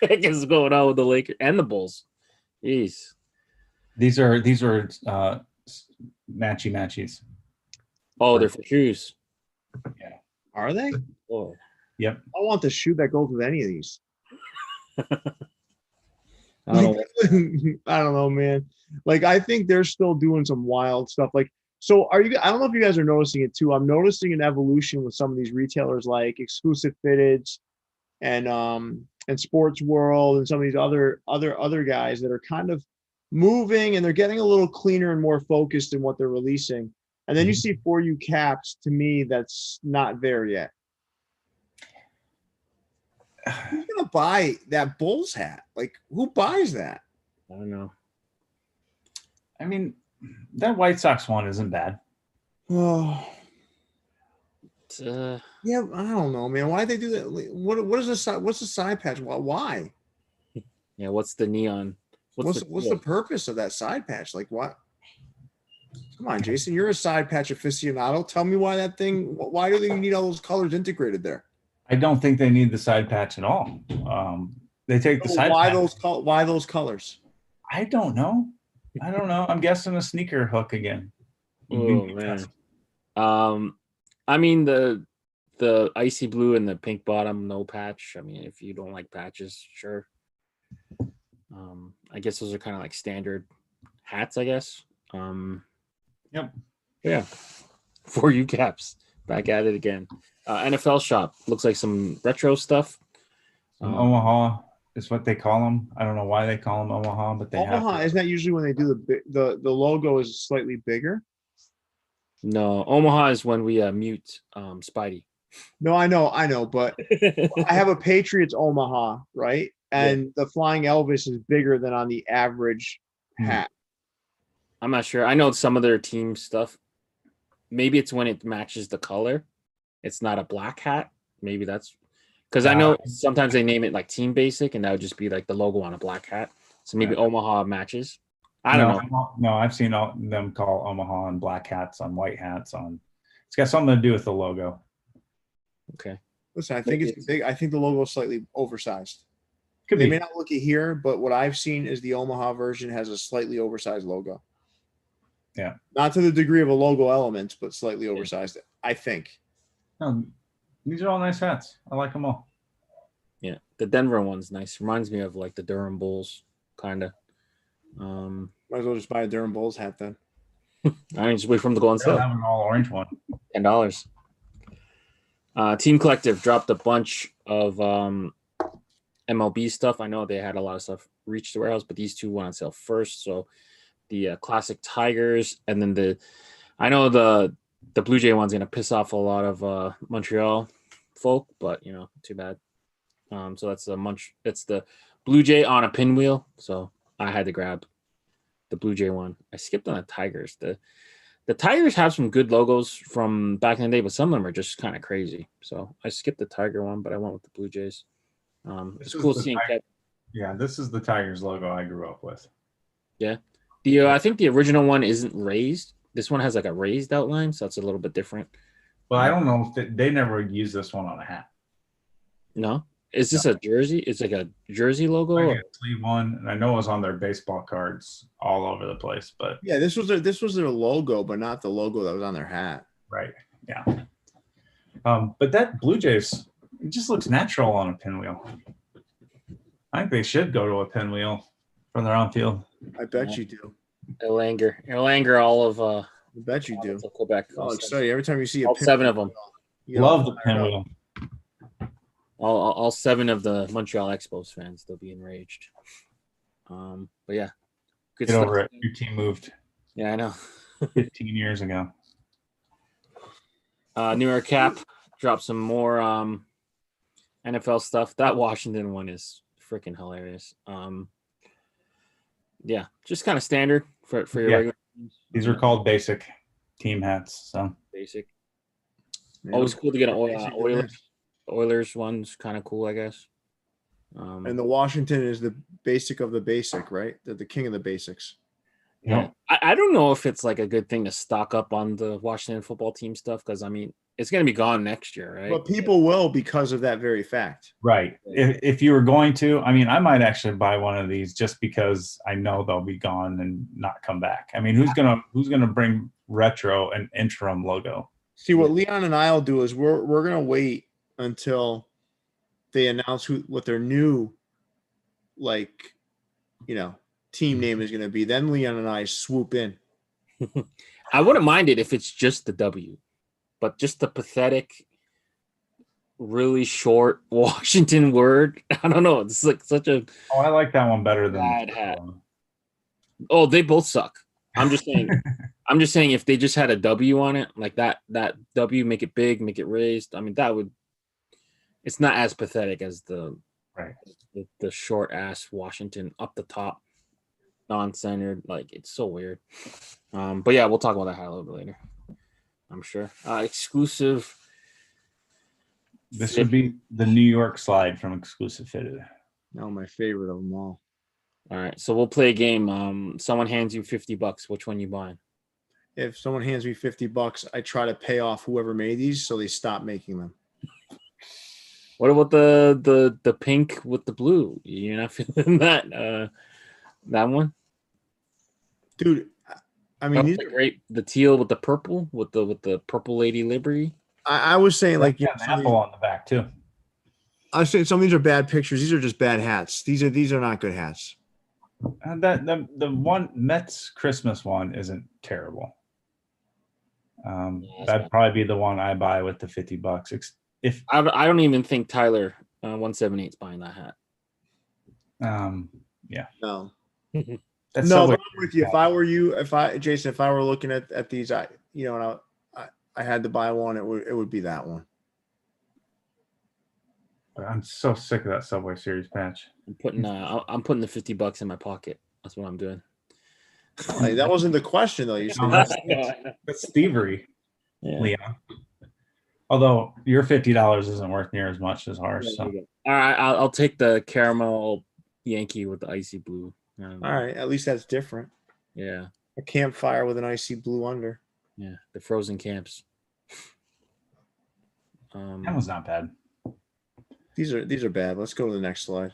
heck is going on with the Lakers and the Bulls? Jeez. These are matchies. Oh, they're for shoes. Are they? Oh. Yep. I want the shoe that goes with any of these. I don't know. I don't know, man. Like, I think they're still doing some wild stuff. Like, so I don't know if you guys are noticing it too. I'm noticing an evolution with some of these retailers like Exclusive Fitteds and Sports World and some of these other guys that are kind of moving, and they're getting a little cleaner and more focused in what they're releasing. And then you see For You Caps, to me, that's not there yet. Who's gonna buy that Bulls hat? Like, who buys that? I don't know. I mean, that White Sox one isn't bad. Oh, Yeah, I don't know, man. Why they do that? What is the side? What's the side patch? Why? yeah. What's the neon? What's the purpose of that side patch? Like, what? Come on, Jason. You're a side patch aficionado. Tell me why that thing. Why do they need all those colors integrated there? I don't think they need the side patch at all. They take the side. Why patch. Why those colors? I don't know. I'm guessing a sneaker hook again. Oh man. I mean the icy blue and the pink bottom, no patch. I mean, if you don't like patches, sure. I guess those are kind of like standard hats, I guess. Yep. Yeah. For you caps. Back at it again. NFL shop looks like some retro stuff. Omaha is what they call them. I don't know why they call them Omaha, but they have. Omaha, isn't that usually when they do the logo is slightly bigger? No, Omaha is when we mute Spidey. No, I know, but I have a Patriots Omaha, right? And the Flying Elvis is bigger than on the average hat. I'm not sure. I know some of their team stuff. Maybe it's when it matches the color. It's not a black hat. Maybe that's because I know sometimes they name it like Team Basic, and that would just be like the logo on a black hat. So maybe Omaha matches. I don't know. No, I've seen them call Omaha on black hats, on white hats, on. It's got something to do with the logo. Okay. Listen, I think it's big. I think the logo is slightly oversized. Could they be. may not look it here, but what I've seen is the Omaha version has a slightly oversized logo. Yeah. Not to the degree of a logo element, but slightly oversized. I think. No, these are all nice hats. I like them all. Yeah, the Denver one's nice. Reminds me of like the Durham Bulls, kind of. Might as well just buy a Durham Bulls hat then. I mean, just wait for them to go on sale. I have an all orange one. $10. Team Collective dropped a bunch of MLB stuff. I know they had a lot of stuff reach the warehouse, but these two went on sale first. So the classic Tigers, and then I know the Blue Jay one's gonna piss off a lot of Montreal folk, but too bad. So that's the Blue Jay on a pinwheel. So I had to grab the Blue Jay one. I skipped on the Tigers. The Tigers have some good logos from back in the day, but some of them are just kind of crazy. So I skipped the Tiger one, but I went with the Blue Jays. It's cool seeing that. Yeah, this is the Tigers logo I grew up with. Yeah. I think the original one isn't raised. This one has like a raised outline, so it's a little bit different. Well, I don't know if they never use this one on a hat. No? Is this a jersey? It's like a jersey logo? I got a sleeve one, and I know it was on their baseball cards all over the place. But yeah, this was their logo, but not the logo that was on their hat. Right. Yeah. But that Blue Jays, it just looks natural on a pinwheel. I think they should go to a pinwheel from their on field. I bet you do. Erlanger, all of I bet you do. Quebec. Oh, excited every time you see all 7 of them. Love the pinwheel. All 7 of the Montreal Expos fans, they'll be enraged. But yeah, good stuff. Over it. Your team moved. Yeah, I know. 15 years ago. New York Cap dropped some more NFL stuff. That Washington one is freaking hilarious. Yeah, just kind of standard for your regular teams. These are called basic team hats. So basic. Always cool to get an Oilers one's kind of cool, I guess. And the Washington is the basic of the basic, right? They're the king of the basics. Yeah. I don't know if it's like a good thing to stock up on the Washington football team stuff, because I mean it's going to be gone next year, right? But people will, because of that very fact. Right. If you were going to, I mean, I might actually buy one of these just because I know they'll be gone and not come back. I mean, who's gonna bring retro and interim logo? See, what Leon and I'll do is we're gonna wait until they announce what their new team name is gonna be. Then Leon and I swoop in. I wouldn't mind it if it's just the W, but just the pathetic, really short Washington word. I don't know. It's like such a. Oh, I like that one better than bad hat. Oh, they both suck. I'm just saying. I'm just saying if they just had a W on it, like that W, make it big, make it raised. I mean, that would. It's not as pathetic as the short ass Washington up the top, non-centered. Like it's so weird. But yeah, we'll talk about that a little bit later. I'm sure. Exclusive. This would be the New York slide from Exclusive Fitted. No, my favorite of them all. All right, so we'll play a game. Someone hands you $50. Which one you buying? If someone hands me $50, I try to pay off whoever made these so they stop making them. What about the pink with the blue? You're not feeling that one? Dude, I mean, these are great. The teal with the purple, with the purple lady livery. I was saying like an apple on the back too. I was saying some of these are bad pictures. These are just bad hats. These are not good hats. The one Mets Christmas one isn't terrible. That'd probably be the one I buy with the $50. If I don't even think Tyler 178 is buying that hat. Yeah. No. That's No, Subway. but I'm with you. If I were you, Jason, if I were looking at these, and I had to buy one, it would be that one. I'm so sick of that Subway Series patch. I'm putting the $50 in my pocket. That's what I'm doing. Hey, that wasn't the question though. You said That's thievery, Yeah. Leon. Although your $50 isn't worth near as much as ours. So. All right, I'll take the caramel Yankee with the icy blue. All right, at least that's different. Yeah. A campfire with an icy blue under. Yeah, the frozen camps. That was not bad. These are bad. Let's go to the next slide.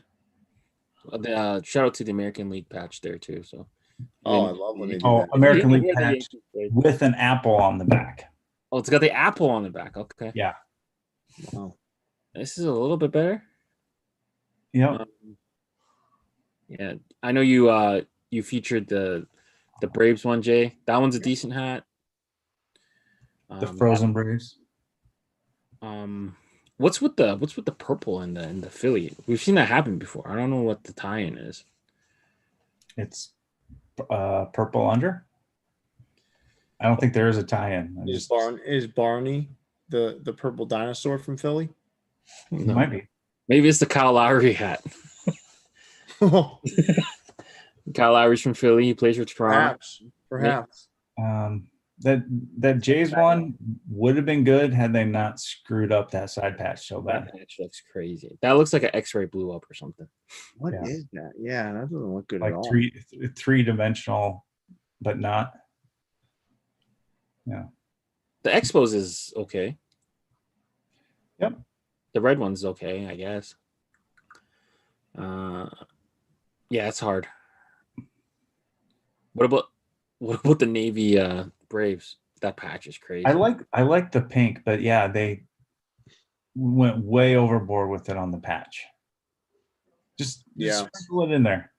Shout out to the American League patch there too. So. I love when they do that. American League patch with an apple on the back. Oh, it's got the apple on the back. Okay. Yeah. Wow. This is a little bit better. Yeah. Yeah, I know you featured the Braves one, Jay. That one's a decent hat. The frozen Braves. What's with the purple and the Philly? We've seen that happen before. I don't know what the tie-in is. It's purple under. I don't think there is a tie-in. Is Barney the purple dinosaur from Philly? No. Might be. Maybe it's the Kyle Lowry hat. Kyle Lowry's from Philly. He plays for Toronto. Perhaps. That Jays one would have been good had they not screwed up that side patch so bad. That patch looks crazy. That looks like an X-ray blew up or something. What is that? Yeah, that doesn't look good at all. Like three-dimensional, but not. Yeah. The Expos is okay. Yep. The red one's okay, I guess. Yeah, it's hard. What about the Navy Braves? That patch is crazy. I like the pink, but yeah, they went way overboard with it on the patch. Just sprinkle it in there.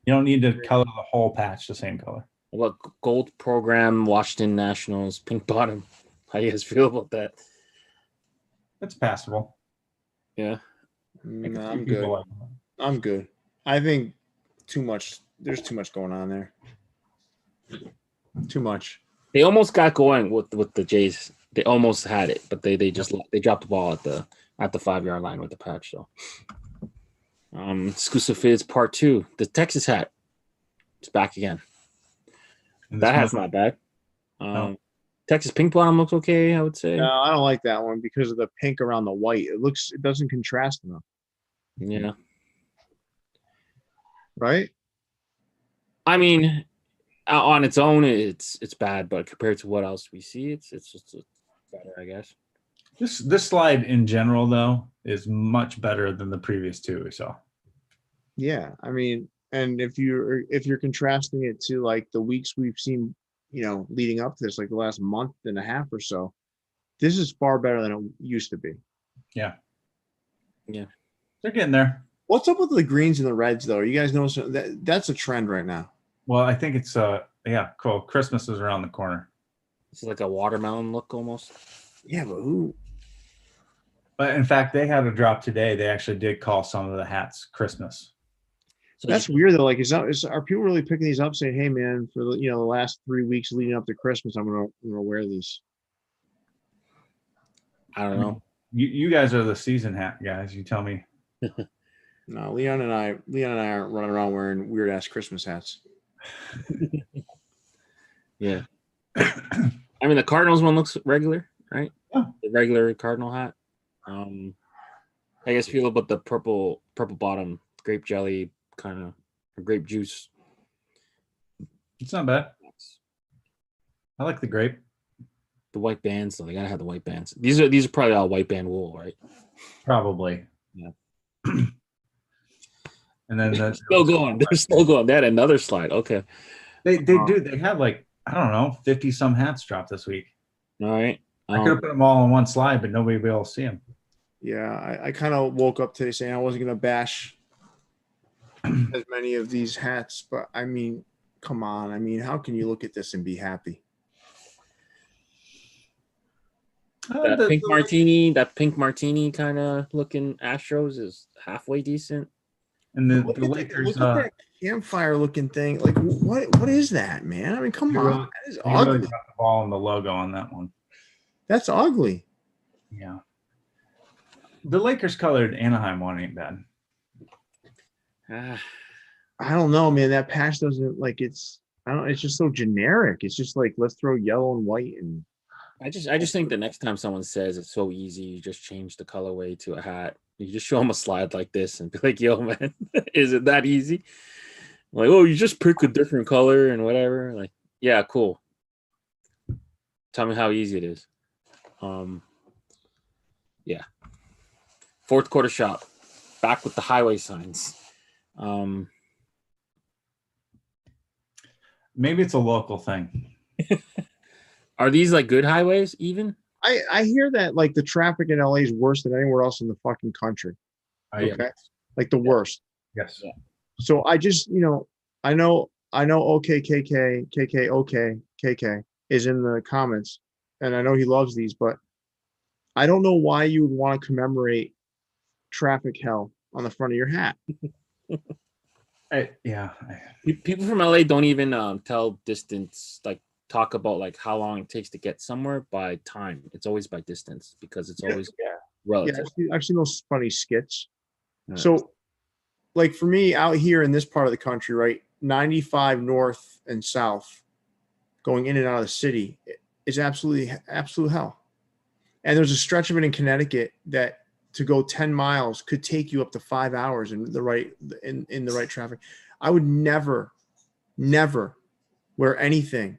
You don't need to color the whole patch the same color. What gold program, Washington Nationals, pink bottom? How do you guys feel about that? That's passable. Yeah. No, I'm good. I'm good. I think there's too much going on there. Too much. They almost got going with the Jays. They almost had it, but they dropped the ball at the 5-yard line with the patch. So, exclusive fits part 2. The Texas hat. It's back again. That hat's not bad. No. Texas pink bottom looks okay, I would say. No, I don't like that one because of the pink around the white. It doesn't contrast enough. Yeah. Right? I mean, on its own, it's bad, but compared to what else we see, it's just better, I guess. This slide in general, though, is much better than the previous 2 we saw. Yeah, I mean, and if you're contrasting it to like the weeks we've seen, leading up to this, like the last month and a half or so, this is far better than it used to be. Yeah. Yeah. They're getting there. What's up with the greens and the reds, though? You guys know that's a trend right now. Well, I think it's cool. Christmas is around the corner. It's like a watermelon look almost. Yeah, but who? But in fact, they had a drop today. They actually did call some of the hats Christmas. So that's weird though. Like, are people really picking these up, saying, "Hey, man, for the last 3 weeks leading up to Christmas, I'm gonna wear these"? I don't know. You guys are the season hat guys. You tell me. No, Leon and I aren't running around wearing weird ass Christmas hats. Yeah. I mean, the Cardinals one looks regular, right? Yeah. The regular Cardinal hat. I guess feel about the purple bottom, grape jelly kind of grape juice. It's not bad. I like the grape. The white bands, though, they gotta have the white bands. These are probably all white band wool, right? Probably. Yeah. And then they're still going. They're still going. They had another slide. Okay. They do. They had like, I don't know, 50 some hats dropped this week. All right. I could have put them all on one slide, but nobody will be able to see them. Yeah, I kind of woke up today saying I wasn't gonna bash as many of these hats, but I mean, come on. I mean, how can you look at this and be happy? That pink martini kind of looking Astros is halfway decent. And the Look Lakers. at that campfire looking thing. Like, what is that, man? I mean, come on. That is You really ugly. got the ball and the logo on that one. That's ugly. Yeah. The Lakers colored Anaheim one ain't bad. I don't know, man. That patch doesn't like it's. I don't. It's just so generic. It's just like let's throw yellow and white and. I just think the next time someone says it's so easy, you just change the colorway to a hat. You just show them a slide like this and be like, "Yo, man, is it that easy?" Like, oh, you just pick a different color and whatever. Like, yeah, cool. Tell me how easy it is. Yeah. Fourth quarter shop. Back with the highway signs. Maybe it's a local thing. Are these like good highways even? I hear that like the traffic in LA is worse than anywhere else in the fucking country. Okay. Like the worst. Yes. Yeah. So I just, I know KK is in the comments and I know he loves these, but I don't know why you would want to commemorate traffic hell on the front of your hat. People from LA don't even tell distance, like talk about like how long it takes to get somewhere by time. It's always by distance because it's always relative. Yeah, I've seen those funny skits. Yeah. So like for me out here in this part of the country, right, 95 north and south going in and out of the city is absolute hell. And there's a stretch of it in Connecticut that to go 10 miles could take you up to 5 hours in the right traffic. I would never wear anything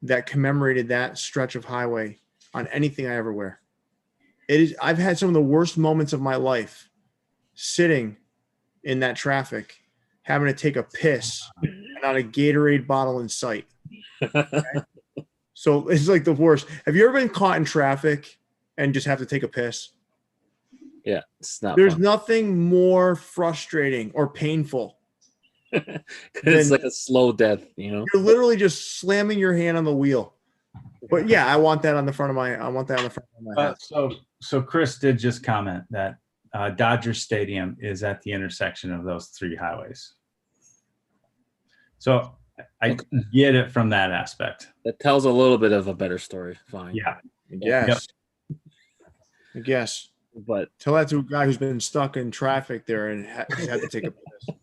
that commemorated that stretch of highway on anything I ever wear. I've had some of the worst moments of my life sitting in that traffic, having to take a piss and not a Gatorade bottle in sight. Okay? So it's like the worst. Have you ever been caught in traffic and just have to take a piss? Yeah, it's not. There's fun. nothing more frustrating or painful. It's like a slow death, You're literally just slamming your hand on the wheel. But yeah, I want that on the front of my hat. So Chris did just comment that Dodger Stadium is at the intersection of those three highways. So I get it from that aspect. That tells a little bit of a better story. Fine. Yeah. Yes. I guess. But tell that to a guy who's been stuck in traffic there and had to take a piss.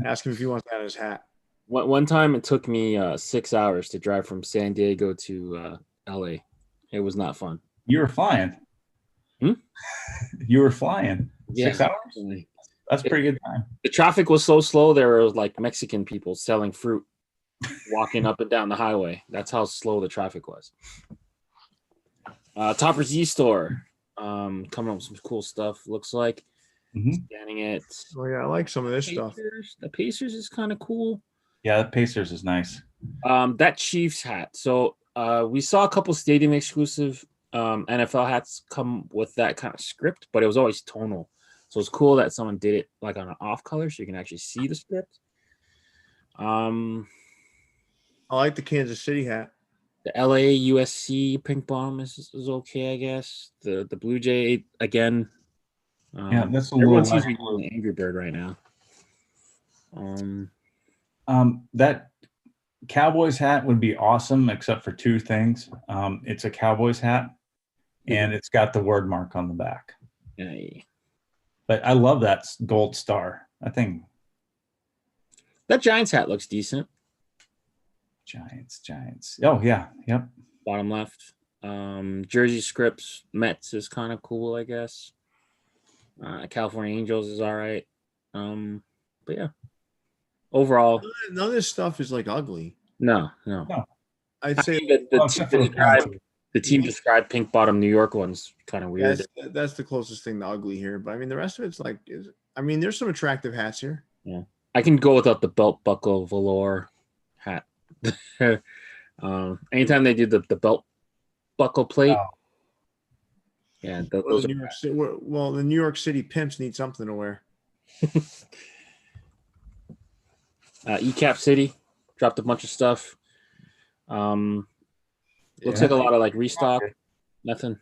Ask him if he wants that in his hat. One time it took me 6 hours to drive from San Diego to LA. It was not fun. You were flying. You were flying. 6 hours? Definitely. That's a pretty good time. The traffic was so slow. There were like Mexican people selling fruit, walking up and down the highway. That's how slow the traffic was. Topper's E-Store. Coming up with some cool stuff. Looks like. Scanning it. Oh yeah, I like some of this stuff. The Pacers is kind of cool. Yeah, the Pacers is nice. That Chiefs hat. So we saw a couple stadium exclusive NFL hats come with that kind of script, but it was always tonal. So it's cool that someone did it like on an off color so you can actually see the script. I like the Kansas City hat. The LA USC pink bomb is okay, I guess. The Blue Jay again. Yeah, that's a everyone little seems to be doing the Angry Bird right now. That Cowboys hat would be awesome, except for two things. It's a Cowboys hat, and it's got the word mark on the back. Yeah. But I love that gold star. I think that Giants hat looks decent. Giants. Oh yeah, yep. Bottom left. Jersey scripts. Mets is kind of cool, I guess. California Angels is all right. But yeah. Overall, none of this stuff is like ugly. No. I'd say the team described pink bottom New York one's kind of weird. That's the closest thing to ugly here. But I mean, the rest of it's like, there's some attractive hats here. Yeah, I can go without the belt buckle velour hat. Anytime they do the belt buckle plate. Oh. Yeah, those the New York City pimps need something to wear. ecapcity dropped a bunch of stuff. Looks like a lot of like restock. Nothing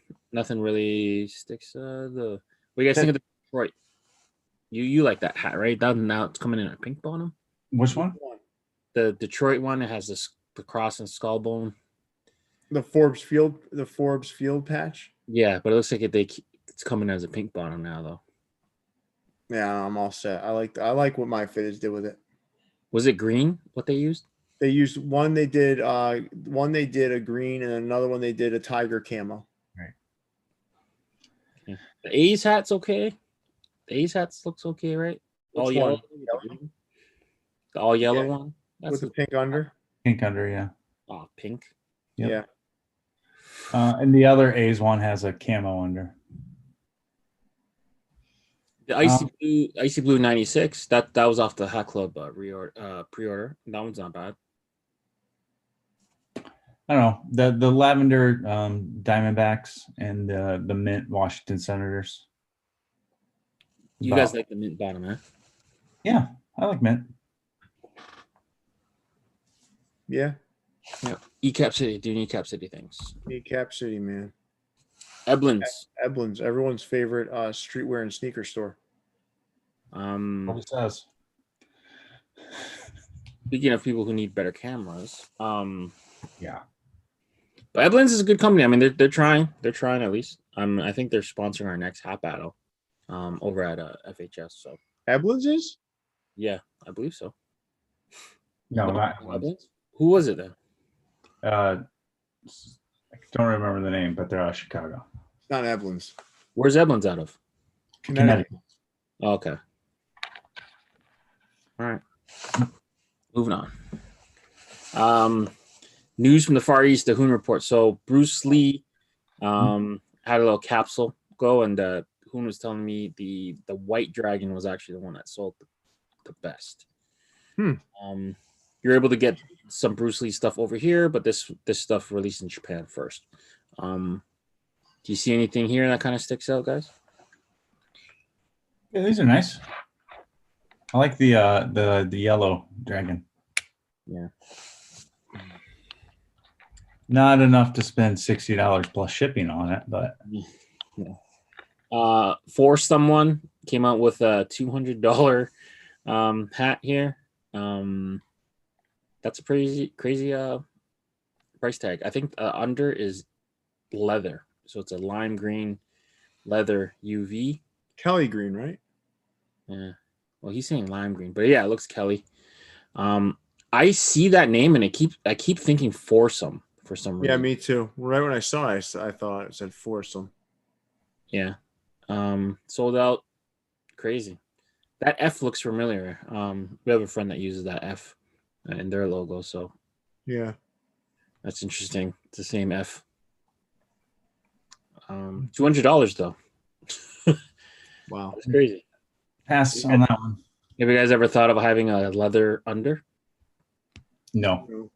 really sticks. What do you guys think of the Detroit? You like that hat, right? That now it's coming in a pink bottom. Which one? The Detroit one, it has the cross and skull bone. The Forbes Field patch. Yeah, but it looks like it's coming as a pink bottom now, though. Yeah, I'm all set. I like what my fitteds did with it. Was it green? What they used? They used one. They did a green, and another one they did a tiger camo. Right. Yeah. The A's hat's okay. The A's hats looks okay, right? Which All yellow. one? The all yellow Yeah. one. With the pink under. Pink under, yeah. Oh, pink. Yep. Yeah. And the other A's one has a camo under. The Icy Blue 96. That was off the Hat Club pre-order. That one's not bad. I don't know, the lavender Diamondbacks and the mint Washington Senators. You guys like the mint bottom, huh? Yeah, I like mint. Yeah. Yeah. Ecapcity, doing Ecapcity things. Ecapcity, man. Eblin's. Eblin's, everyone's favorite streetwear and sneaker store. What it says. Speaking of people who need better cameras, Yeah. but Eblin's is a good company. I mean, they're trying. They're trying at least. I think they're sponsoring our next hat battle, over at FHS. So Eblin's is? yeah, I believe so. No, not Eblin's. Who was it then? I don't remember the name, but they're out of Chicago. It's not Eblin's. Where's Eblin's out of? Connecticut. Oh, okay. All right. Moving on. News from the Far East, the Hoon Report. So Bruce Lee had a little capsule go, and Hoon was telling me the White Dragon was actually the one that sold the best. You're able to get some Bruce Lee stuff over here, but this stuff released in Japan first. Do you see anything here that kind of sticks out, guys? Yeah, these are nice. I like the yellow dragon. Yeah. Not enough to spend $60 plus shipping on it, but yeah. For someone came out with a $200 hat here. That's a crazy price tag. I think under is leather, so it's a lime green leather UV. Kelly green, right? Yeah. Well, he's saying lime green, but yeah, it looks Kelly. I see that name and I keep thinking foursome for some reason. Yeah, me too. Right when I saw it, I thought it said foursome. Yeah. Sold out. Crazy. That F looks familiar. We have a friend that uses that F in their logo, so yeah, that's interesting. It's the same F. $200 though. Wow, that's crazy. Pass on that one. Have you guys ever thought of having a leather under? No.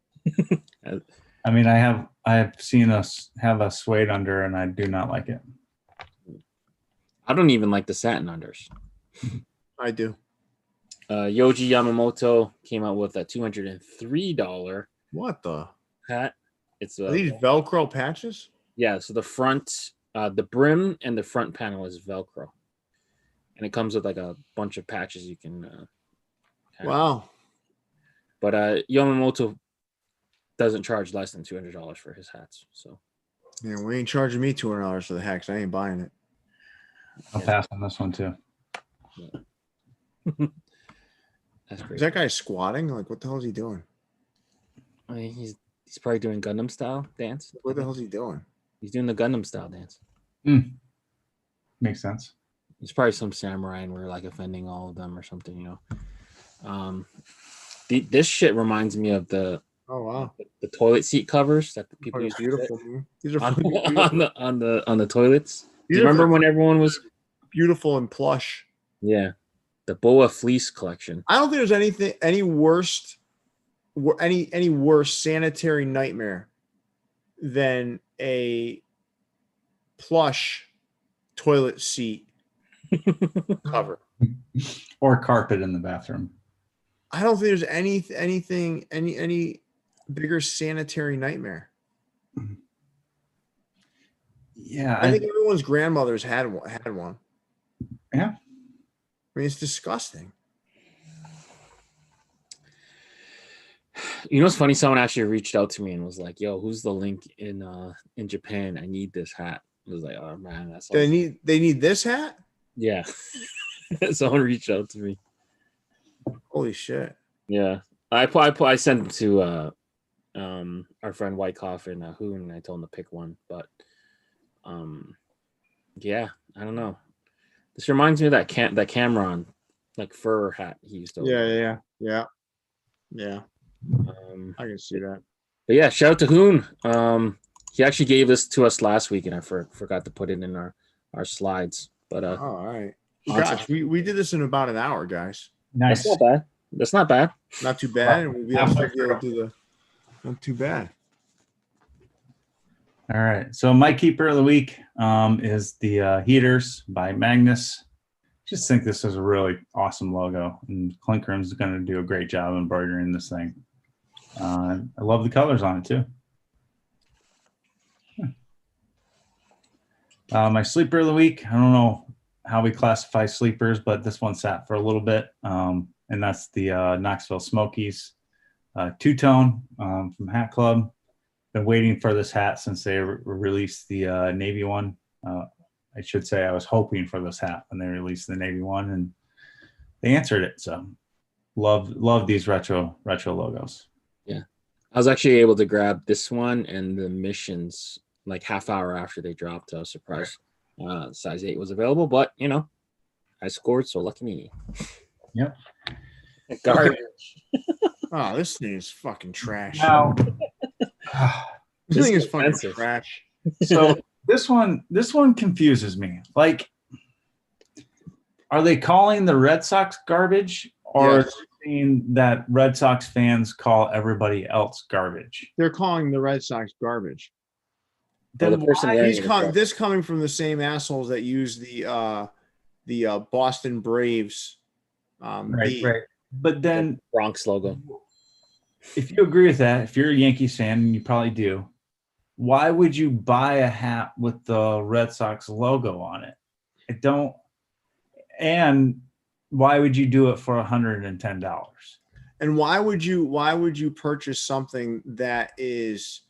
I mean, I have seen us have a suede under, and I do not like it. I don't even like the satin unders. I do. Yoji Yamamoto came out with a $203 What the hat. It's are these Velcro patches? Yeah, so the front, the brim and the front panel is Velcro, and it comes with like a bunch of patches you can. Wow. But Yamamoto doesn't charge less than $200 for his hats. So yeah, we ain't charging me $200 for the hacks. I ain't buying it. I'll pass on this one too. Yeah. That's crazy. Is that guy squatting? Like, what the hell is he doing? I mean, he's probably doing Gundam style dance. What the hell is he doing? He's doing the Gundam style dance. Makes sense. It's probably some samurai and we're like offending all of them or something, you know. This shit reminds me of the the toilet seat covers that the people use. Beautiful, man. These are on the toilets. Do you remember when everyone was beautiful and plush? Yeah, the Boa Fleece collection. I don't think there's any worse sanitary nightmare than a plush toilet seat cover or carpet in the bathroom. I don't think there's any bigger sanitary nightmare. Yeah, I think everyone's grandmothers had one. Yeah. I mean, it's disgusting. You know, it's funny. Someone actually reached out to me and was like, "Yo, who's the link in Japan? I need this hat." I was like, "Oh man, that's They awesome." need this hat. Yeah. Someone reached out to me. Holy shit! Yeah, I sent it to our friend Wyckoff and Hoon, and I told him to pick one. But yeah, I don't know. This reminds me of that Cameron like fur hat he used to. Yeah. I can see that. But yeah, shout out to Hoon. He actually gave this to us last week, and I forgot to put it in our slides. But all right. awesome. Gosh, we did this in about an hour, guys. Nice. That's not bad. That's not bad. Not too bad. And we'll be able to do the. Not too bad. All right. So my keeper of the week is the Heaters by Magnus. Just think this is a really awesome logo, and Clinkram's going to do a great job embroidering this thing. I love the colors on it too. My sleeper of the week, I don't know how we classify sleepers, but this one sat for a little bit, and that's the Knoxville Smokies two-tone from Hat Club. Been waiting for this hat since they released the Navy one. I should say I was hoping for this hat when they released the Navy one, and they answered it. So love these retro logos. Yeah, I was actually able to grab this one and the Missions like half hour after they dropped. I was surprised size 8 was available, but you know, I scored, so lucky me. Yep. Garbage. Oh, this thing is fucking trash. Now, this thing is fucking expensive. trash. so this one confuses me. Like, are they calling the Red Sox garbage, or Yes. are they saying that Red Sox fans call everybody else garbage? They're calling the Red Sox garbage. Well, Then the person why- wearing it is Coming from the same assholes that use the Boston Braves. right. But then, Bronx logo. if you agree with that, if you're a Yankees fan, and you probably do, why would you buy a hat with the Red Sox logo on it? I don't. And why would you do it for $110? And why would you purchase something that is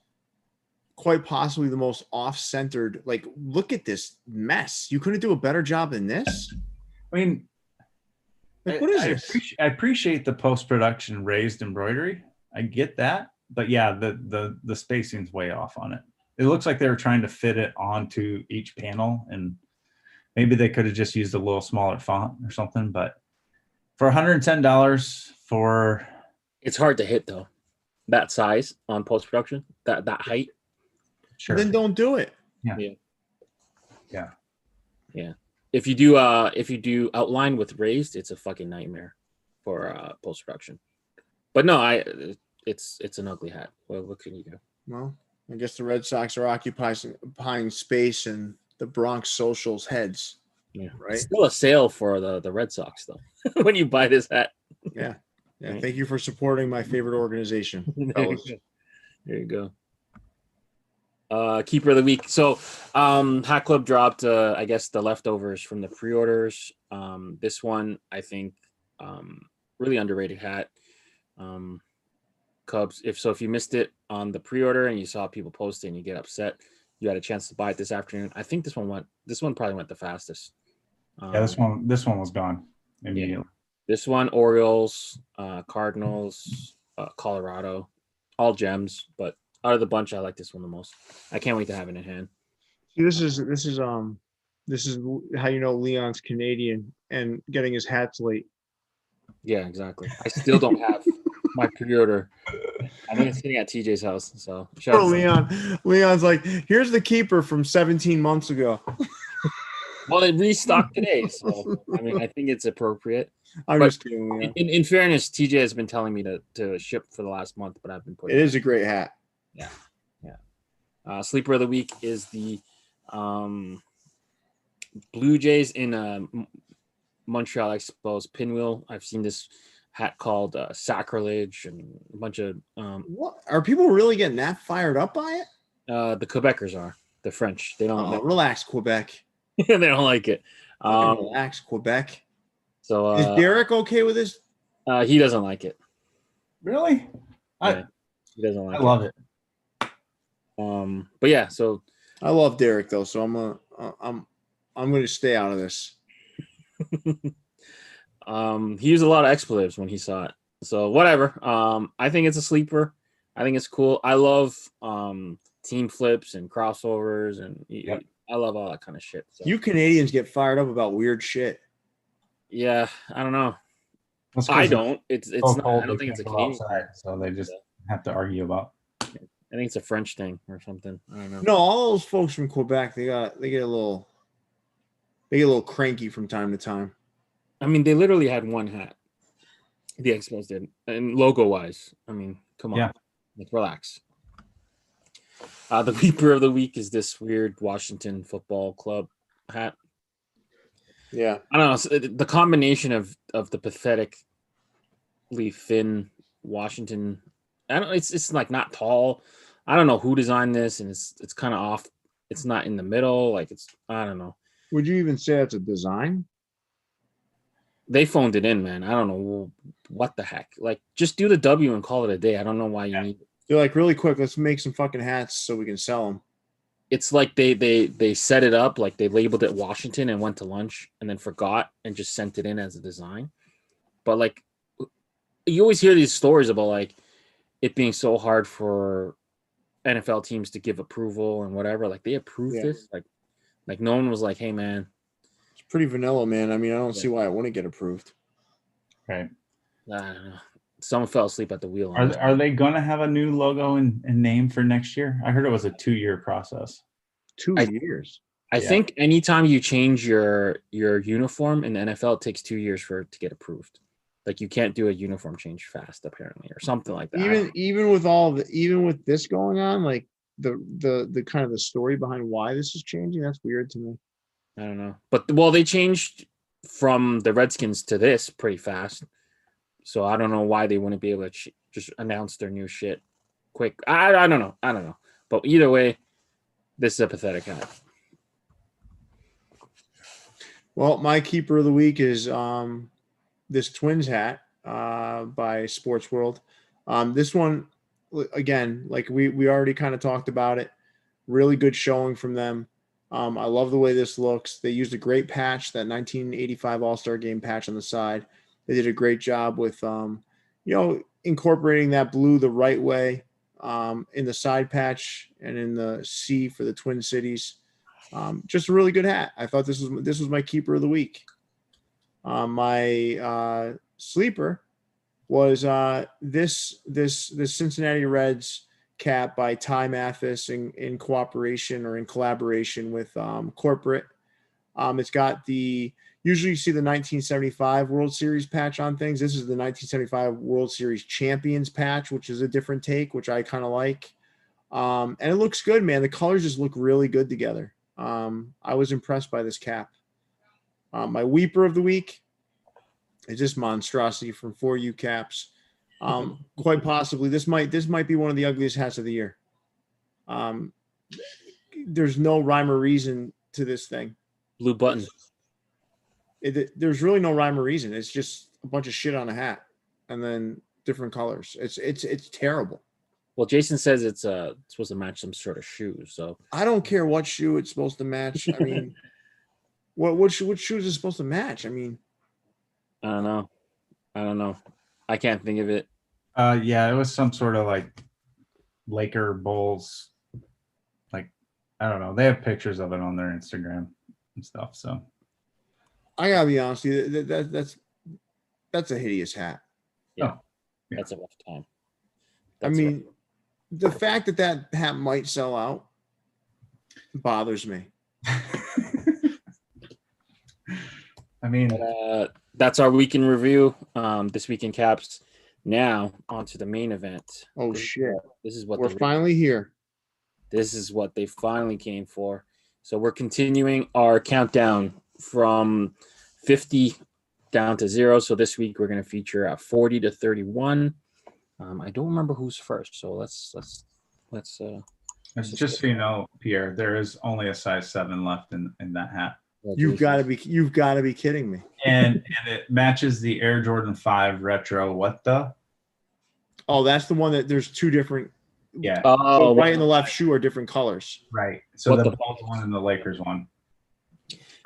quite possibly the most off-centered? Like, look at this mess. You couldn't do a better job than this. I mean, Like, what is this? I appreciate the post-production raised embroidery. I get that, but yeah, the spacing's way off on it. It looks like they were trying to fit it onto each panel, and maybe they could have just used a little smaller font or something. But for $110 for, It's hard to hit though. That size on post production, that height. sure. Then don't do it. Yeah. If you do outline with raised, it's a fucking nightmare for post production. But no, it's an ugly hat. Well, what can you do? Well, I guess the Red Sox are occupying space in the Bronx socials' heads. Yeah, Right. It's still a sale for the Red Sox though. When you buy this hat. Yeah. Right. Thank you for supporting my favorite organization, fellas. There you go. Keeper of the week. So Hat Club dropped I guess the leftovers from the pre-orders. This one I think really underrated hat. Cubs. If you missed it on the pre-order and you saw people post it and you get upset, you had a chance to buy it this afternoon. I think this one probably went the fastest. Yeah, this one was gone immediately. Yeah. This one, Orioles, Cardinals, Colorado, all gems, but out of the bunch, I like this one the most. I can't wait to have it in hand. See, this is how you know Leon's Canadian and getting his hats late. Yeah, exactly. I still don't have my pre-order. I think it's sitting at TJ's house. So shout Poor out to Leon. Leon's like, here's the keeper from 17 months ago. Well, it restocked today, so I mean, I think it's appropriate. I'm But just kidding, Leon. In fairness, TJ has been telling me to ship for the last month, but I've been putting. It is a great hat. Sleeper of the week is the Blue Jays in Montreal, I suppose. Pinwheel. I've seen this hat called Sacrilege and a bunch of What are people really getting that fired up by it? the Quebecers are the French. They don't. Relax, Quebec. They don't like it. Relax, Quebec. So Is Derek okay with this? he doesn't like it. Really? Yeah, he doesn't like I love it. But yeah, so I love Derek though, so I'm gonna stay out of this. he used a lot of expletives when he saw it. So whatever. I think it's a sleeper. I think it's cool. I love team flips and crossovers, and I love all that kind of shit. So. You Canadians get fired up about weird shit. Yeah, I don't know. That's I don't. It's so not. cold I don't they think it's a can't go Canadian outside, thing. so they just have to argue about. I think it's a French thing or something. I don't know. No, all those folks from Quebec, they get a little cranky from time to time. I mean, they literally had one hat. The Expos did, and logo wise, I mean, come on, like, relax. The Reaper of the Week is this weird Washington Football Club hat. Yeah, I don't know. So the combination of the pathetically thin Washington. I don't. It's like not tall. I don't know who designed this, and it's kind of off. It's not in the middle. Like I don't know. would you even say that's a design? They phoned it in, man. I don't know what the heck. Like, just do the W and call it a day. I don't know why you need. They're like, really quick, let's make some fucking hats so we can sell them. It's like they set it up, like they labeled it Washington and went to lunch and then forgot and just sent it in as a design. But like, you always hear these stories about like it being so hard for NFL teams to give approval and whatever. Like they approved this. Like no one was like, hey man. It's pretty vanilla, man. I mean, I don't see why it wouldn't get approved. Right. I don't know. Someone fell asleep at the wheel. Are they going to have a new logo and name for next year? I heard it was a 2-year process. 2 years. I think anytime you change your uniform in the NFL, it takes 2 years for it to get approved. Like you can't do a uniform change fast, apparently, or something like that. Even with this going on, like the kind of the story behind why this is changing, that's weird to me. I don't know, but they changed from the Redskins to this pretty fast, so I don't know why they wouldn't be able to just announce their new shit quick. I don't know, but either way, this is a pathetic hat. Well, my keeper of the week is this Twins hat by Sports World. This one, again, like we already kind of talked about it. Really good showing from them. I love the way this looks. They used a great patch, that 1985 All-Star Game patch on the side. They did a great job with, incorporating that blue the right way in the side patch and in the C for the Twin Cities. Just a really good hat. I thought this was my keeper of the week. My sleeper was this Cincinnati Reds cap by Ty Mathis in cooperation or in collaboration with corporate. It's got usually you see the 1975 World Series patch on things. This is the 1975 World Series Champions patch, which is a different take, which I kind of like. And it looks good, man. The colors just look really good together. I was impressed by this cap. My weeper of the week is this monstrosity from 4U Caps. Quite possibly, this might be one of the ugliest hats of the year. There's no rhyme or reason to this thing. Blue button. There's really no rhyme or reason. It's just a bunch of shit on a hat, and then different colors. It's terrible. Well, Jason says it's supposed to match some sort of shoe. So I don't care what shoe it's supposed to match. I mean, what shoes is it supposed to match? I mean, I don't know. I can't think of it. Yeah, it was some sort of like Laker Bulls. Like, I don't know. They have pictures of it on their Instagram and stuff. So I gotta be honest with you, that's a hideous hat. Yeah, that's a rough time. I mean, the fact that hat might sell out bothers me. I mean, that's our week in review. This week in Caps. Now on to the main event. Oh shit! This is what we're finally here. This is what they finally came for. So we're continuing our countdown from 50 down to 0. So this week we're going to feature 40 to 31. I don't remember who's first. So let's just so you know, Pierre, there is only a size 7 left in that hat. You've got to be kidding me. And it matches the Air Jordan 5 Retro. What the? Oh, that's the one that there's two different. Yeah. Oh, right and the left shoe are different colors. Right. So the Bulls one and the Lakers one.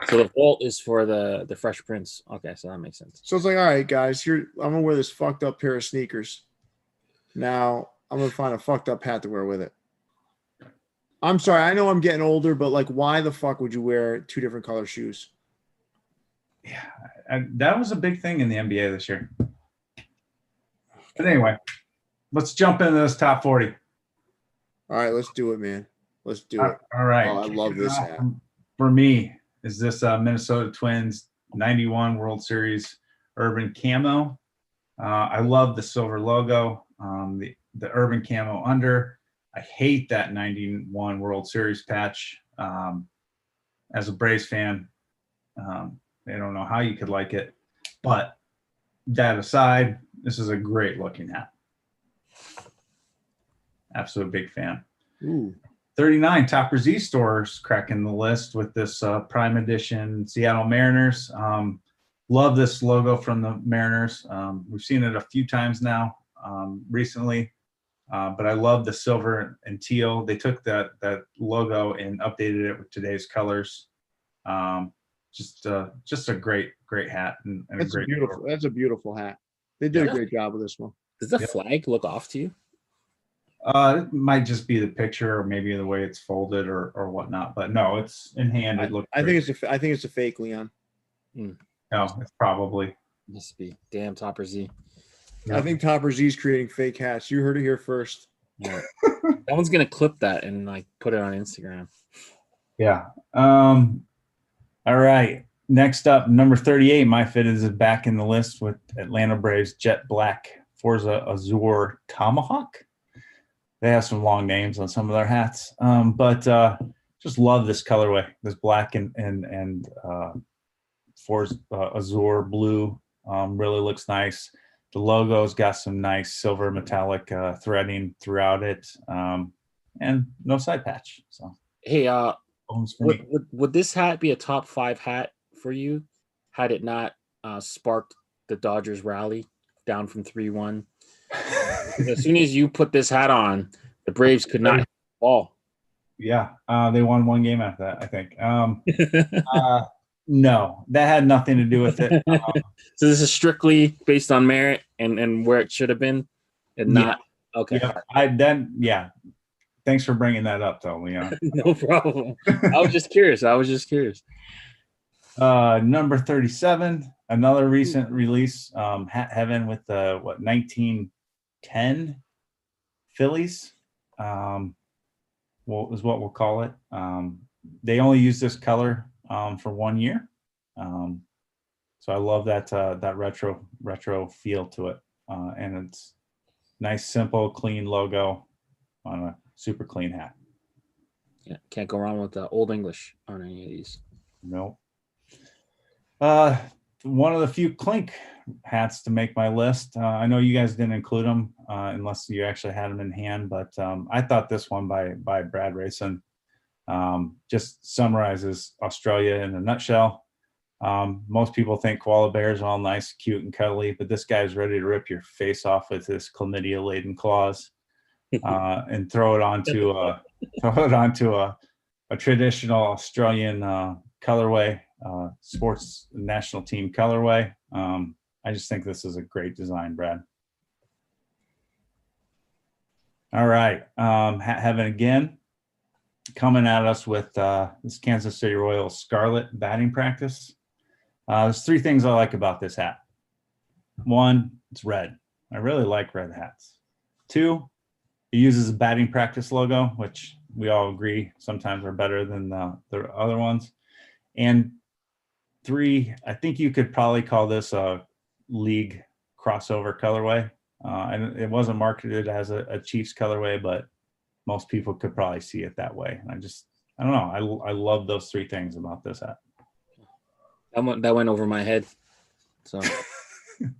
So the Volt is for the Fresh Prince. Okay, so that makes sense. So it's like, all right, guys, here I'm gonna wear this fucked up pair of sneakers. Now I'm gonna find a fucked up hat to wear with it. I'm sorry, I know I'm getting older, but like, why the fuck would you wear two different color shoes? Yeah, that was a big thing in the NBA this year. But anyway, let's jump into this top 40. All right, let's do it, man. Let's do it. All right. Oh, I love this hat. For me, is this Minnesota Twins 91 World Series Urban Camo. I love the silver logo, the Urban Camo under. I hate that 91 World Series patch. As a Braves fan, I don't know how you could like it. But that aside, this is a great looking hat. Absolute big fan. Ooh. 39 Topper Z stores cracking the list with this Prime Edition Seattle Mariners. Love this logo from the Mariners. We've seen it a few times now recently, but I love the silver and teal. They took that logo and updated it with today's colors. Just a great hat and that's a beautiful. That's a beautiful hat. They did a great job with this one. Does the flag look off to you? It might just be the picture, or maybe the way it's folded, or whatnot. But no, it's in hand. It looks. I think it's a fake, Leon. No, it's probably. Must be. Damn Topper Z. I think Topper Z is creating fake hats. You heard it here first. Yeah. Someone's gonna clip that and like put it on Instagram. Yeah. All right. Next up, number 38. My fit is back in the list with Atlanta Braves Jet Black Forza Azure Tomahawk. They have some long names on some of their hats, but just love this colorway. This black and Forza Azure blue really looks nice. The logo's got some nice silver metallic threading throughout it, and no side patch. So hey, would this hat be a top 5 hat for you had it not sparked the Dodgers rally down from 3-1? As soon as you put this hat on, the Braves could not hit the ball. Yeah, they won one game after that, I think. No, that had nothing to do with it. So this is strictly based on merit and where it should have been, and not okay. Yeah. Thanks for bringing that up, though, Leon. No problem. I was just curious. Number 37, another recent release, Hat Heaven with the 1910 Phillies. Is what we'll call it. They only use this color for 1 year, so I love that retro feel to it, and it's nice, simple, clean logo on a super clean hat. Yeah, can't go wrong with the Old English on any of these. Nope. One of the few Clink hats to make my list. I know you guys didn't include them unless you actually had them in hand, but I thought this one by Brad Rayson just summarizes Australia in a nutshell. Most people think koala bears are all nice, cute, and cuddly, but this guy's ready to rip your face off with his chlamydia-laden claws and throw it onto a traditional Australian colorway, sports national team colorway. I just think this is a great design, Brad. All right, Hat Heaven again, coming at us with this Kansas City Royals Scarlet batting practice. There's 3 things I like about this hat. 1, it's red. I really like red hats. 2, it uses a batting practice logo, which we all agree sometimes are better than the other ones. And 3, I think you could probably call this a league crossover colorway. And it wasn't marketed as a Chiefs colorway, but most people could probably see it that way. And I don't know. I love those 3 things about this hat. That went over my head. So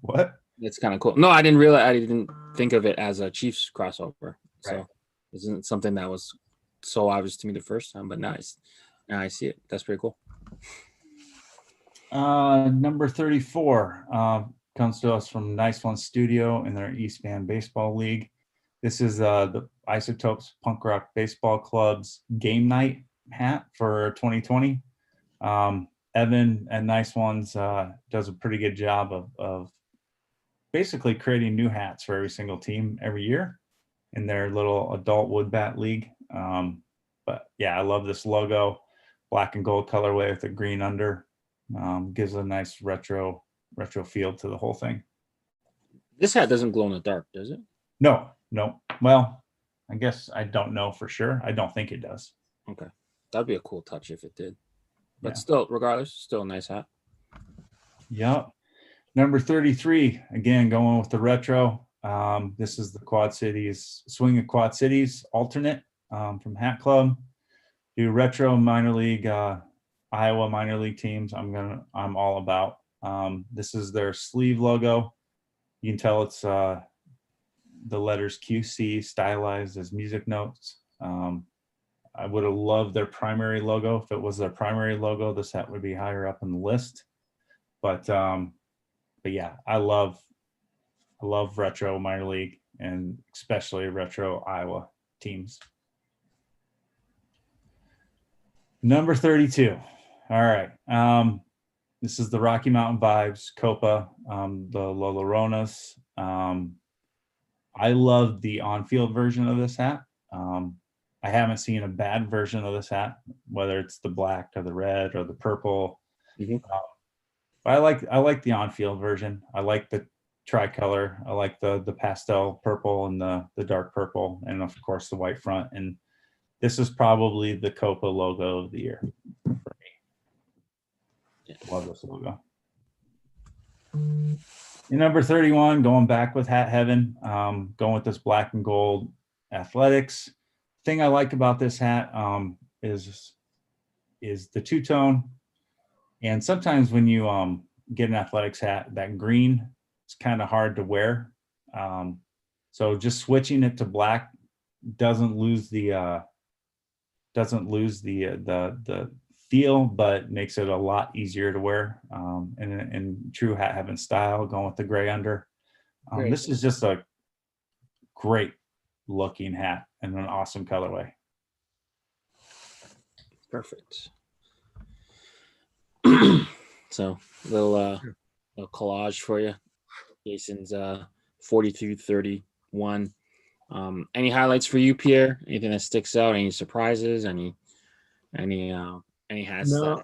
what? It's kind of cool. No, I didn't think of it as a Chiefs crossover. So Right. This isn't something that was so obvious to me the first time, but now I see it. That's pretty cool. Number 34 comes to us from Nice One Studio in their East Van Baseball League. This is the Isotopes Punk Rock Baseball Club's game night hat for 2020. Evan at Nice Ones does a pretty good job of basically creating new hats for every single team every year in their little adult wood bat league. But yeah, I love this logo, black and gold colorway with a green under. Gives a nice retro feel to the whole thing. This hat doesn't glow in the dark, does it? No. Well, I guess I don't know for sure. I don't think it does. Okay. That'd be a cool touch if it did. But Yeah. still, regardless, still a nice hat. Yep. Number 33, again, going with the retro. This is the Quad Cities, Swing of Quad Cities alternate from Hat Club. Do retro minor league, Iowa minor league teams. I'm all about. This is their sleeve logo. You can tell it's the letters QC stylized as music notes. I would have loved their primary logo. If it was their primary logo, this hat would be higher up in the list. But yeah, I love retro minor league and especially retro Iowa teams. Number 32. All right. This is the Rocky Mountain Vibes Copa, the La Lloronas. I love the on-field version of this hat. I haven't seen a bad version of this hat, whether it's the black or the red or the purple. Mhm. But I like the on-field version. I like the tricolor. I like the pastel purple and the dark purple, and of course the white front. And this is probably the Copa logo of the year for me. Yeah. Love this logo. In number 31, going back with Hat Heaven, going with this black and gold athletics. Thing I like about this hat is the two-tone. And sometimes when you get an athletics hat, that green is kind of hard to wear. So just switching it to black doesn't lose the feel, but makes it a lot easier to wear. In true Hat Heaven style, going with the gray under. This is just a great looking hat and an awesome colorway. Perfect. So little collage for you. Jason's 42-31. Any highlights for you, Pierre? Anything that sticks out? Any surprises? Any hats? No.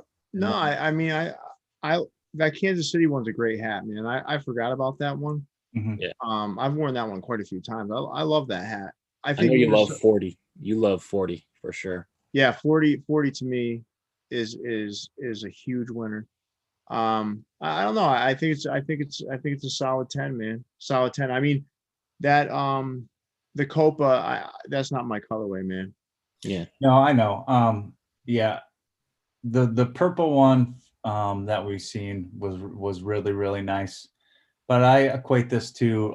I mean, that Kansas City one's a great hat, man. I forgot about that one. Mm-hmm. Yeah. I've worn that one quite a few times. I love that hat. I I know you love 40. You love 40 for sure. Yeah, 40 to me is a huge winner. I don't know. I think it's a solid 10, man. Solid 10. I mean, that the Copa, that's not my colorway, man. Yeah. No, I know. Yeah. The purple one that we've seen was really, really nice. But I equate this to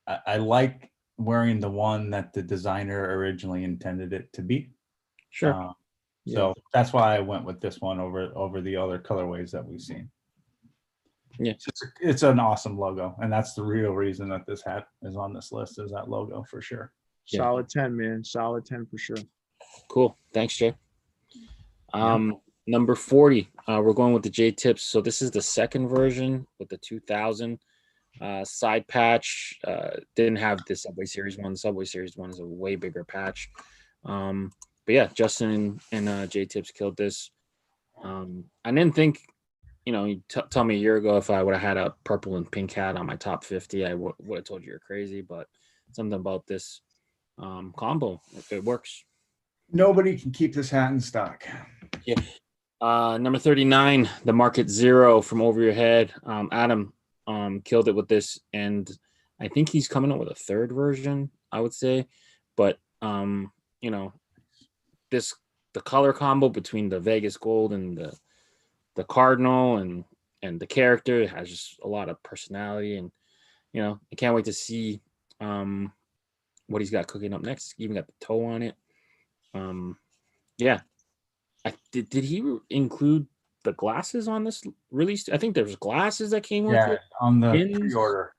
I like wearing the one that the designer originally intended it to be. Sure. So that's why I went with this one over the other colorways that we've seen. Yeah, it's an awesome logo, and that's the real reason that this hat is on this list, is that logo for sure. Solid 10, man. Solid 10 for sure. Cool. Thanks, Jay. Number 40, we're going with the J Tips. So this is the second version with the 2000 side patch. Didn't have the Subway Series one. Subway Series one is a way bigger patch. But yeah, Justin and J Tips killed this. I didn't think, you tell me a year ago if I would have had a purple and pink hat on my top 50, I would have told you you're crazy. But something about this combo, it works. Nobody can keep this hat in stock. Yeah. Number 39, the Market Zero from Over Your Head. Adam killed it with this, and I think he's coming up with a third version, I would say. But the color combo between the Vegas Gold and the Cardinal and the character has just a lot of personality, and I can't wait to see what he's got cooking up next. Even got the toe on it. Yeah. Did he include the glasses on this release. I think there's glasses that came with Yeah, it. on the Pins. pre-order.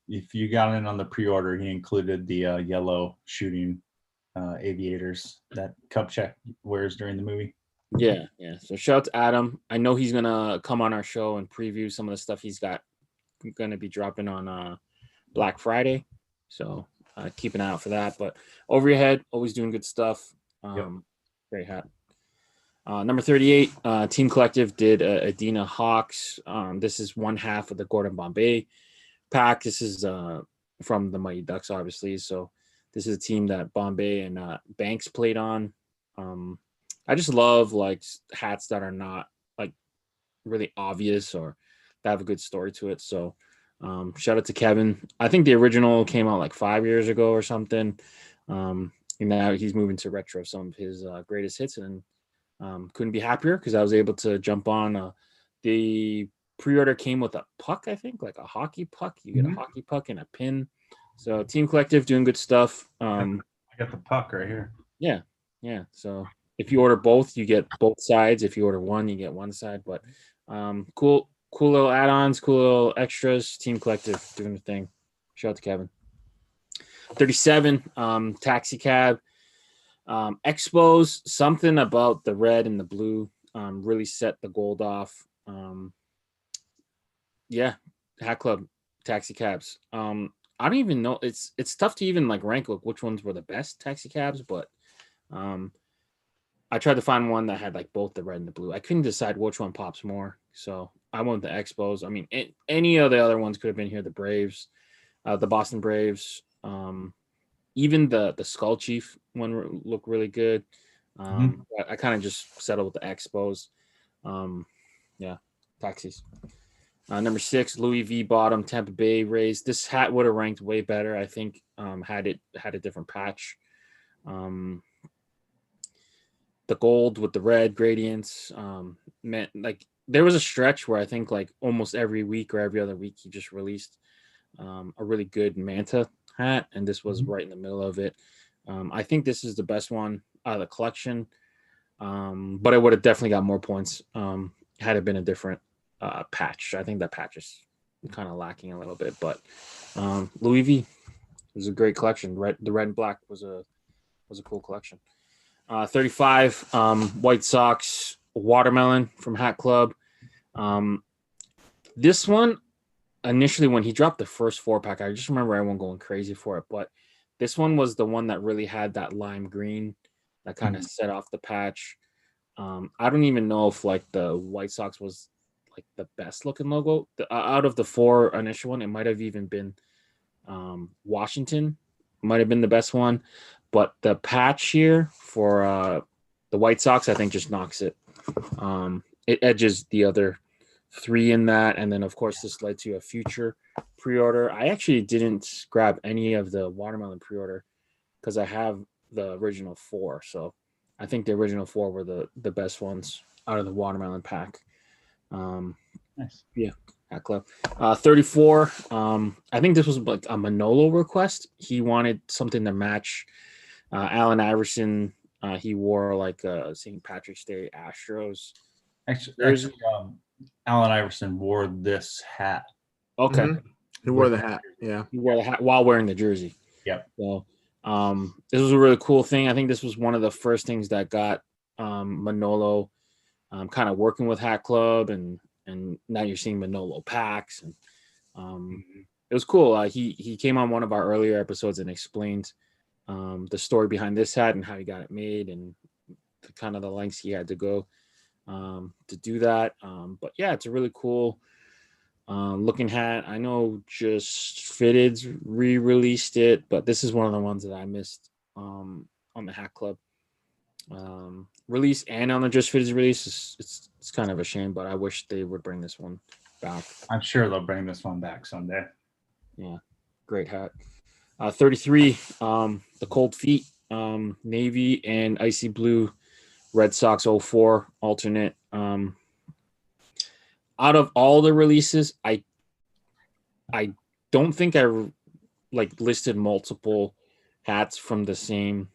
If you got in on the pre-order, he included the yellow shooting aviators that Kupchak wears during the movie. Yeah. So shout out to Adam. I know he's gonna come on our show and preview some of the stuff he's got gonna be dropping on Black Friday. So keep an eye out for that. But over your head, always doing good stuff. Great hat. Number 38, Team Collective did Adina Hawks. This is one half of the Gordon Bombay pack. This is from the Mighty Ducks, obviously. So this is a team that Bombay and Banks played on. I just love like hats that are not like really obvious or that have a good story to it. So shout out to Kevin. I think the original came out like 5 years ago or something. And now he's moving to retro some of his greatest hits, and couldn't be happier because I was able to jump on. The pre-order came with a puck, I think, like a hockey puck. You get a hockey puck and a pin. So Team Collective doing good stuff. I got the puck right here. Yeah. So if you order both, you get both sides. If you order one, you get one side. But cool little add-ons, cool little extras. Team Collective doing the thing. Shout out to Kevin. 37, Taxi Cab. Expos, something about the red and the blue really set the gold off. Hat Club taxi cabs. I don't even know. It's tough to even like rank like which ones were the best taxi cabs, but I tried to find one that had like both the red and the blue. I couldn't decide which one pops more, so I went with the Expos. I mean, any of the other ones could have been here. The Braves, the Boston Braves. Even the Skull Chief one looked really good. I kind of just settled with the Expos. Taxis. Number 6, Louis V. Bottom, Tampa Bay Rays. This hat would have ranked way better, I think, had it had a different patch. The gold with the red gradients meant like there was a stretch where I think like almost every week or every other week he just released a really good Manta hat, and this was right in the middle of it. I think this is the best one out of the collection, but it would have definitely got more points had it been a different patch. I think that patch is kind of lacking a little bit, but Louis V was a great collection. The red and black was a cool collection. 35, White Sox Watermelon from Hat Club. This one, initially when he dropped the first 4-pack, I just remember everyone going crazy for it, but this one was the one that really had that lime green that kind of set off the patch. I don't even know if like the White Sox was like the best looking logo out of the 4 initial one. It might have even been Washington might have been the best one, but the patch here for the White Sox I think just knocks it. It edges the other 3 in that, and then of course this led to a future pre-order. I actually didn't grab any of the Watermelon pre-order because I have the original 4, so I think the original 4 were the best ones out of the Watermelon pack. Nice. Yeah, Hat Club. 34. I think this was like a Manolo request. He wanted something to match Allen Iverson. He wore like a St. Patrick's Day Astros. Actually, Allen Iverson wore this hat. Okay. He wore the hat. Yeah. He wore the hat while wearing the jersey. Yep. So this was a really cool thing. I think this was one of the first things that got Manolo kind of working with Hat Club, and now you're seeing Manolo packs, and it was cool. He came on one of our earlier episodes and explained the story behind this hat and how he got it made and kind of the lengths he had to go to do that. But yeah, it's a really cool looking hat. I know Just Fitted's re-released it, but this is one of the ones that I missed on the Hat Club release and on the Just Fitted's release. It's kind of a shame, but I wish they would bring this one back. I'm sure they'll bring this one back someday. Yeah, great hat. 33, the Cold Feet, navy and icy blue Red Sox 04 alternate. Out of all the releases, I don't think I like listed multiple hats from the same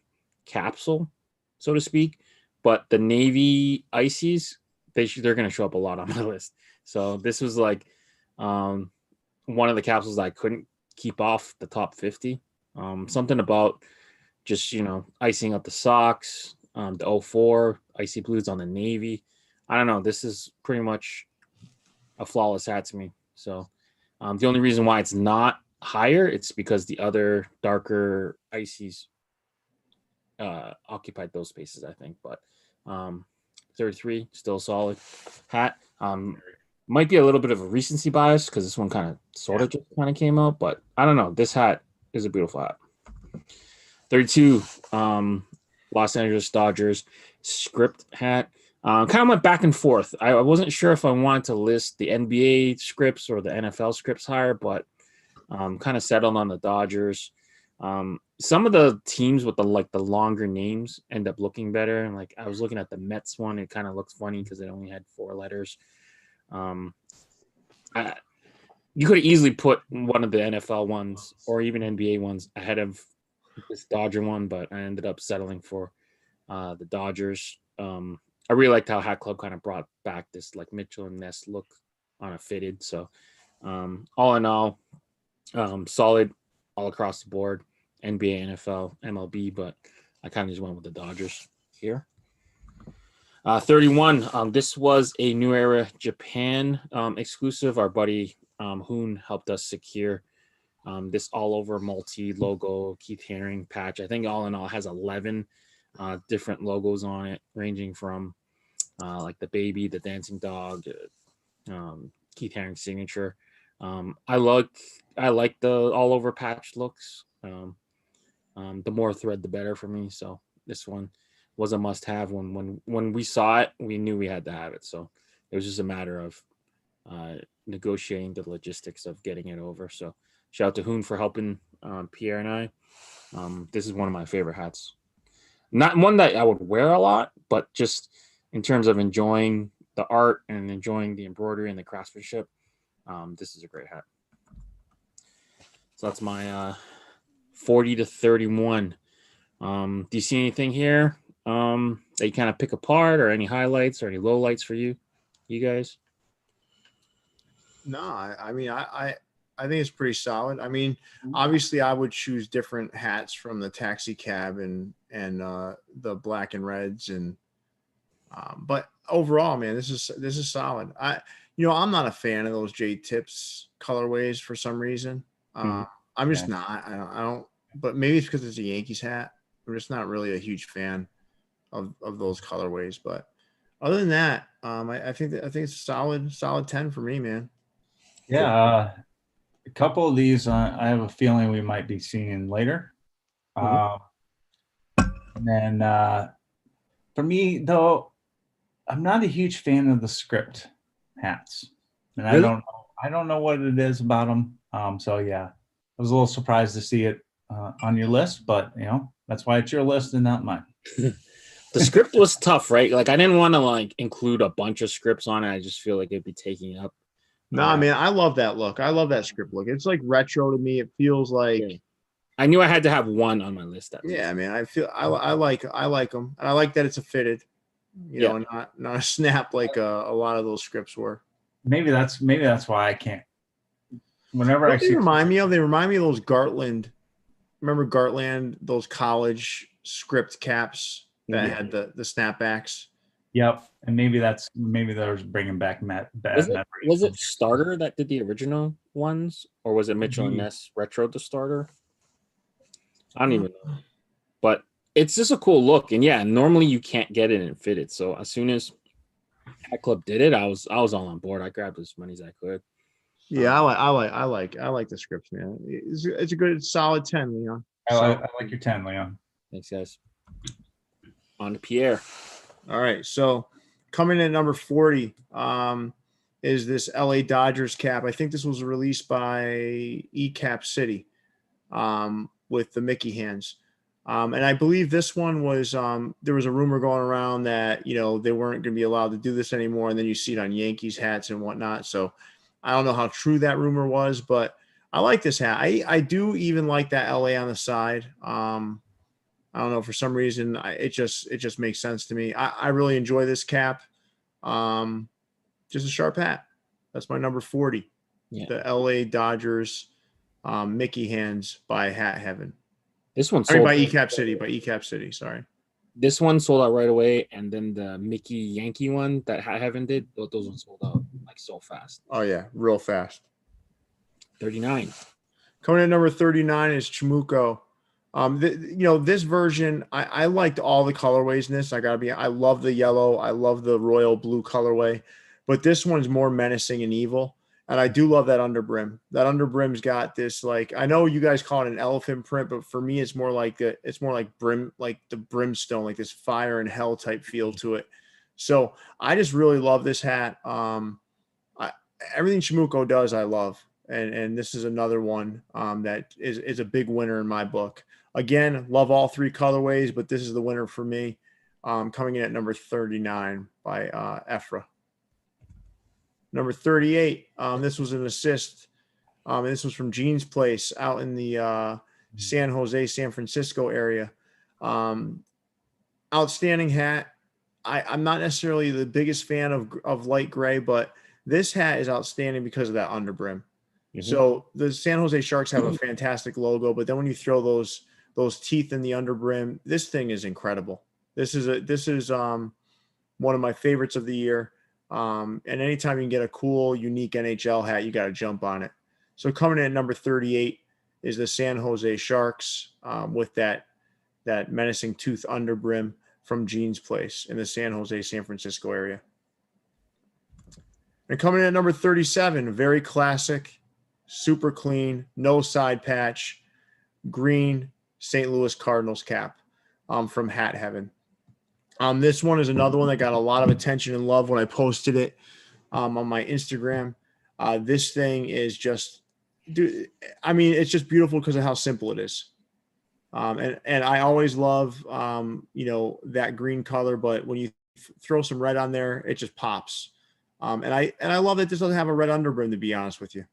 capsule, so to speak. But the navy ices they're going to show up a lot on my list. So this was like one of the capsules that I couldn't keep off the top 50. Something about just, you know, icing up the socks, the 04, icy blues on the navy. I don't know. This is pretty much a flawless hat to me. So the only reason why it's not higher, it's because the other darker icies occupied those spaces, I think. But 33, still solid hat. Might be a little bit of a recency bias because this one kind of just came out, but I don't know. This hat is a beautiful hat. 32, Los Angeles Dodgers script hat. Kind of went back and forth. I wasn't sure if I wanted to list the NBA scripts or the NFL scripts higher, but kind of settled on the Dodgers. Some of the teams with the longer names end up looking better. And like I was looking at the Mets one, it kind of looks funny because it only had 4 letters. You could have easily put one of the NFL ones or even NBA ones ahead of this Dodger one, but I ended up settling for the Dodgers. I really liked how Hat Club kind of brought back this like Mitchell and Ness look on a fitted. So all in all, solid all across the board, NBA, NFL, MLB, but I kind of just went with the Dodgers here. 31, this was a New Era Japan exclusive. Our buddy Hoon helped us secure this all over multi-logo Keith Haring patch. I think all in all has 11 different logos on it, ranging from like the baby, the dancing dog, Keith Haring signature. I like the all over patch looks. The more thread, the better for me. So this one was a must have. When we saw it, we knew we had to have it. So it was just a matter of negotiating the logistics of getting it over. So shout out to Hoon for helping Pierre and I. This is one of my favorite hats. Not one that I would wear a lot, but just in terms of enjoying the art and enjoying the embroidery and the craftsmanship, this is a great hat. So that's my 40 to 31. Do you see anything here that you kind of pick apart, or any highlights or any lowlights for you guys? No, I mean, I think it's pretty solid. I mean, obviously I would choose different hats from the taxi cab and the black and reds, and but overall, man, this is solid. I'm not a fan of those J Tips colorways for some reason. I'm just not. I don't. But maybe it's because it's a Yankees hat. I'm just not really a huge fan of those colorways. But other than that, I think it's a solid 10 for me, man. Yeah, a couple of these I have a feeling we might be seeing later. And then for me, though, I'm not a huge fan of the script hats, and really? I don't know what it is about them. So yeah, I was a little surprised to see it on your list, but that's why it's your list and not mine. The script was tough, right? Like I didn't want to like include a bunch of scripts on it. I just feel like it'd be taking up. Nah, man, I love that look. I love that script look. It's like retro to me. It feels like. Yeah. I knew I had to have one on my list. Yeah, man. I like them, and I like that it's a fitted, not a snap like a lot of those scripts were. Maybe that's why I can't. Whenever I see, they remind me of those Gartland. Remember Gartland, those college script caps that had the snapbacks. Yep, and maybe they're bringing back bad memories. Was it Starter that did the original ones, or was it Mitchell and Ness retro the Starter? I don't even know, but it's just a cool look, and yeah, normally you can't get it in fitted. So as soon as Hat Club did it, I was all on board. I grabbed as many as I could. Yeah, I like the scripts, man. It's a good solid 10, Leon. I like your 10, Leon. Thanks, guys. On to Pierre. All right, so coming in at number 40 is this LA Dodgers cap. I think this was released by ecapcity with the Mickey hands. And I believe this one was there was a rumor going around that they weren't going to be allowed to do this anymore, and then you see it on Yankees hats and whatnot. So I don't know how true that rumor was, but I like this hat. I do even like that LA on the side. I don't know, for some reason it just makes sense to me. I really enjoy this cap. Just a sharp hat. That's my number 40. Yeah. The LA Dodgers Mickey hands by Hat Heaven. This one I mean, sold. by Ecap City. Sorry. This one sold out right away, and then the Mickey Yankee one that Hat Heaven did, those ones sold out like so fast. Oh yeah, real fast. 39. Coming in at number 39 is Chimuko. This version, I liked all the colorways in this. I love the yellow. I love the royal blue colorway, but this one's more menacing and evil. And I do love that underbrim. That underbrim's got this, like, I know you guys call it an elephant print, but for me, it's more like brim, like the brimstone, like this fire and hell type feel to it. So I just really love this hat. Everything Chimuko does, I love. And this is another one that is a big winner in my book. Again, love all three colorways, but this is the winner for me. Coming in at number 39 by Ephra. Number 38, this was an assist. And this was from Gene's Place out in the San Jose, San Francisco area. Outstanding hat. I'm not necessarily the biggest fan of light gray, but this hat is outstanding because of that underbrim. Mm-hmm. So the San Jose Sharks have a fantastic logo, but then when you throw those teeth in the underbrim, this thing is incredible. This is one of my favorites of the year. And anytime you can get a cool, unique NHL hat, you got to jump on it. So coming in at number 38 is the San Jose Sharks with that menacing tooth underbrim from Gene's Place in the San Jose, San Francisco area. And coming in at number 37, very classic, super clean, no side patch, green St. Louis Cardinals cap from Hat Heaven. This one is another one that got a lot of attention and love when I posted it on my Instagram. This thing is just, it's just beautiful because of how simple it is. And I always love, that green color, but when you throw some red on there, it just pops. And I love that this doesn't have a red underbrim, to be honest with you.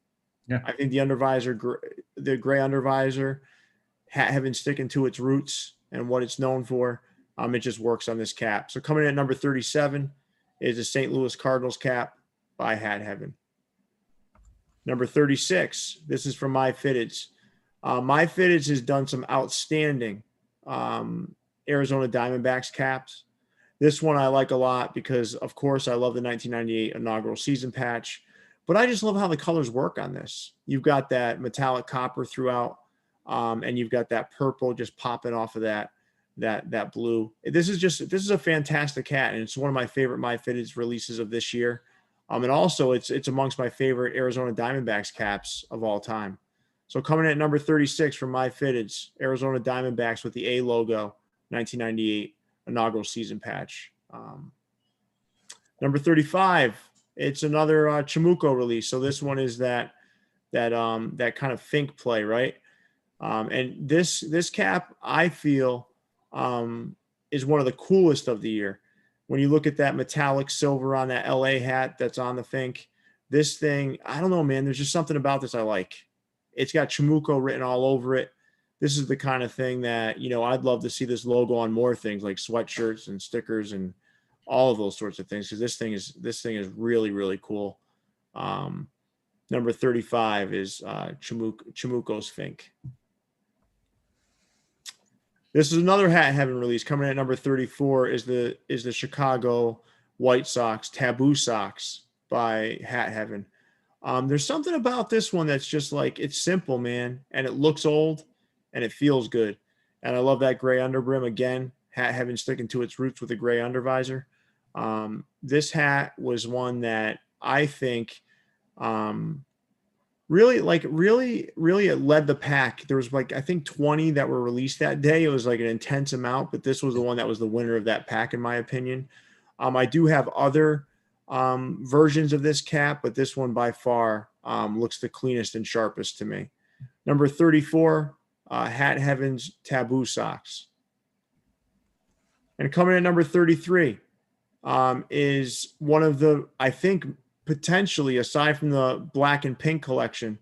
Yeah. I think the gray undervisor, Hat Heaven sticking to its roots and what it's known for. It just works on this cap. So coming in at number 37 is the St. Louis Cardinals cap by Hat Heaven. Number 36, this is from My Fitteds. My Fitteds has done some outstanding Arizona Diamondbacks caps. This one I like a lot because, of course, I love the 1998 inaugural season patch, but I just love how the colors work on this. You've got that metallic copper throughout, and you've got that purple just popping off of that blue. This is a fantastic hat, and it's one of my favorite My Fitteds releases of this year. And also it's amongst my favorite Arizona Diamondbacks caps of all time. So coming in at number 36 from My Fitteds, Arizona Diamondbacks with the A logo, 1998 inaugural season patch. Number 35, it's another Chimuko release. So this one is that kind of think play, right? And this cap, I feel, is one of the coolest of the year. When you look at that metallic silver on that LA hat that's on the Fink, this thing, I don't know, man, there's just something about this I like. It's got Chimuko written all over it. This is the kind of thing that, I'd love to see this logo on more things like sweatshirts and stickers and all of those sorts of things, because this thing is really, really cool. Number 35 is Chimuko's Fink. This is another Hat Heaven release. Coming in at number 34 is the Chicago White Sox Taboo Socks by Hat Heaven. There's something about this one that's just like, it's simple, man, and it looks old and it feels good. And I love that gray underbrim again. Hat Heaven sticking to its roots with a gray undervisor. This hat was one that I think really it led the pack. There was I think 20 that were released that day. It was like an intense amount, but this was the one that was the winner of that pack, in my opinion. I do have other versions of this cap, but this one by far looks the cleanest and sharpest to me. Number 34, Hat Heaven's Taboo Socks. And coming at number 33 is one of the, I think, potentially, aside from the black and pink collection,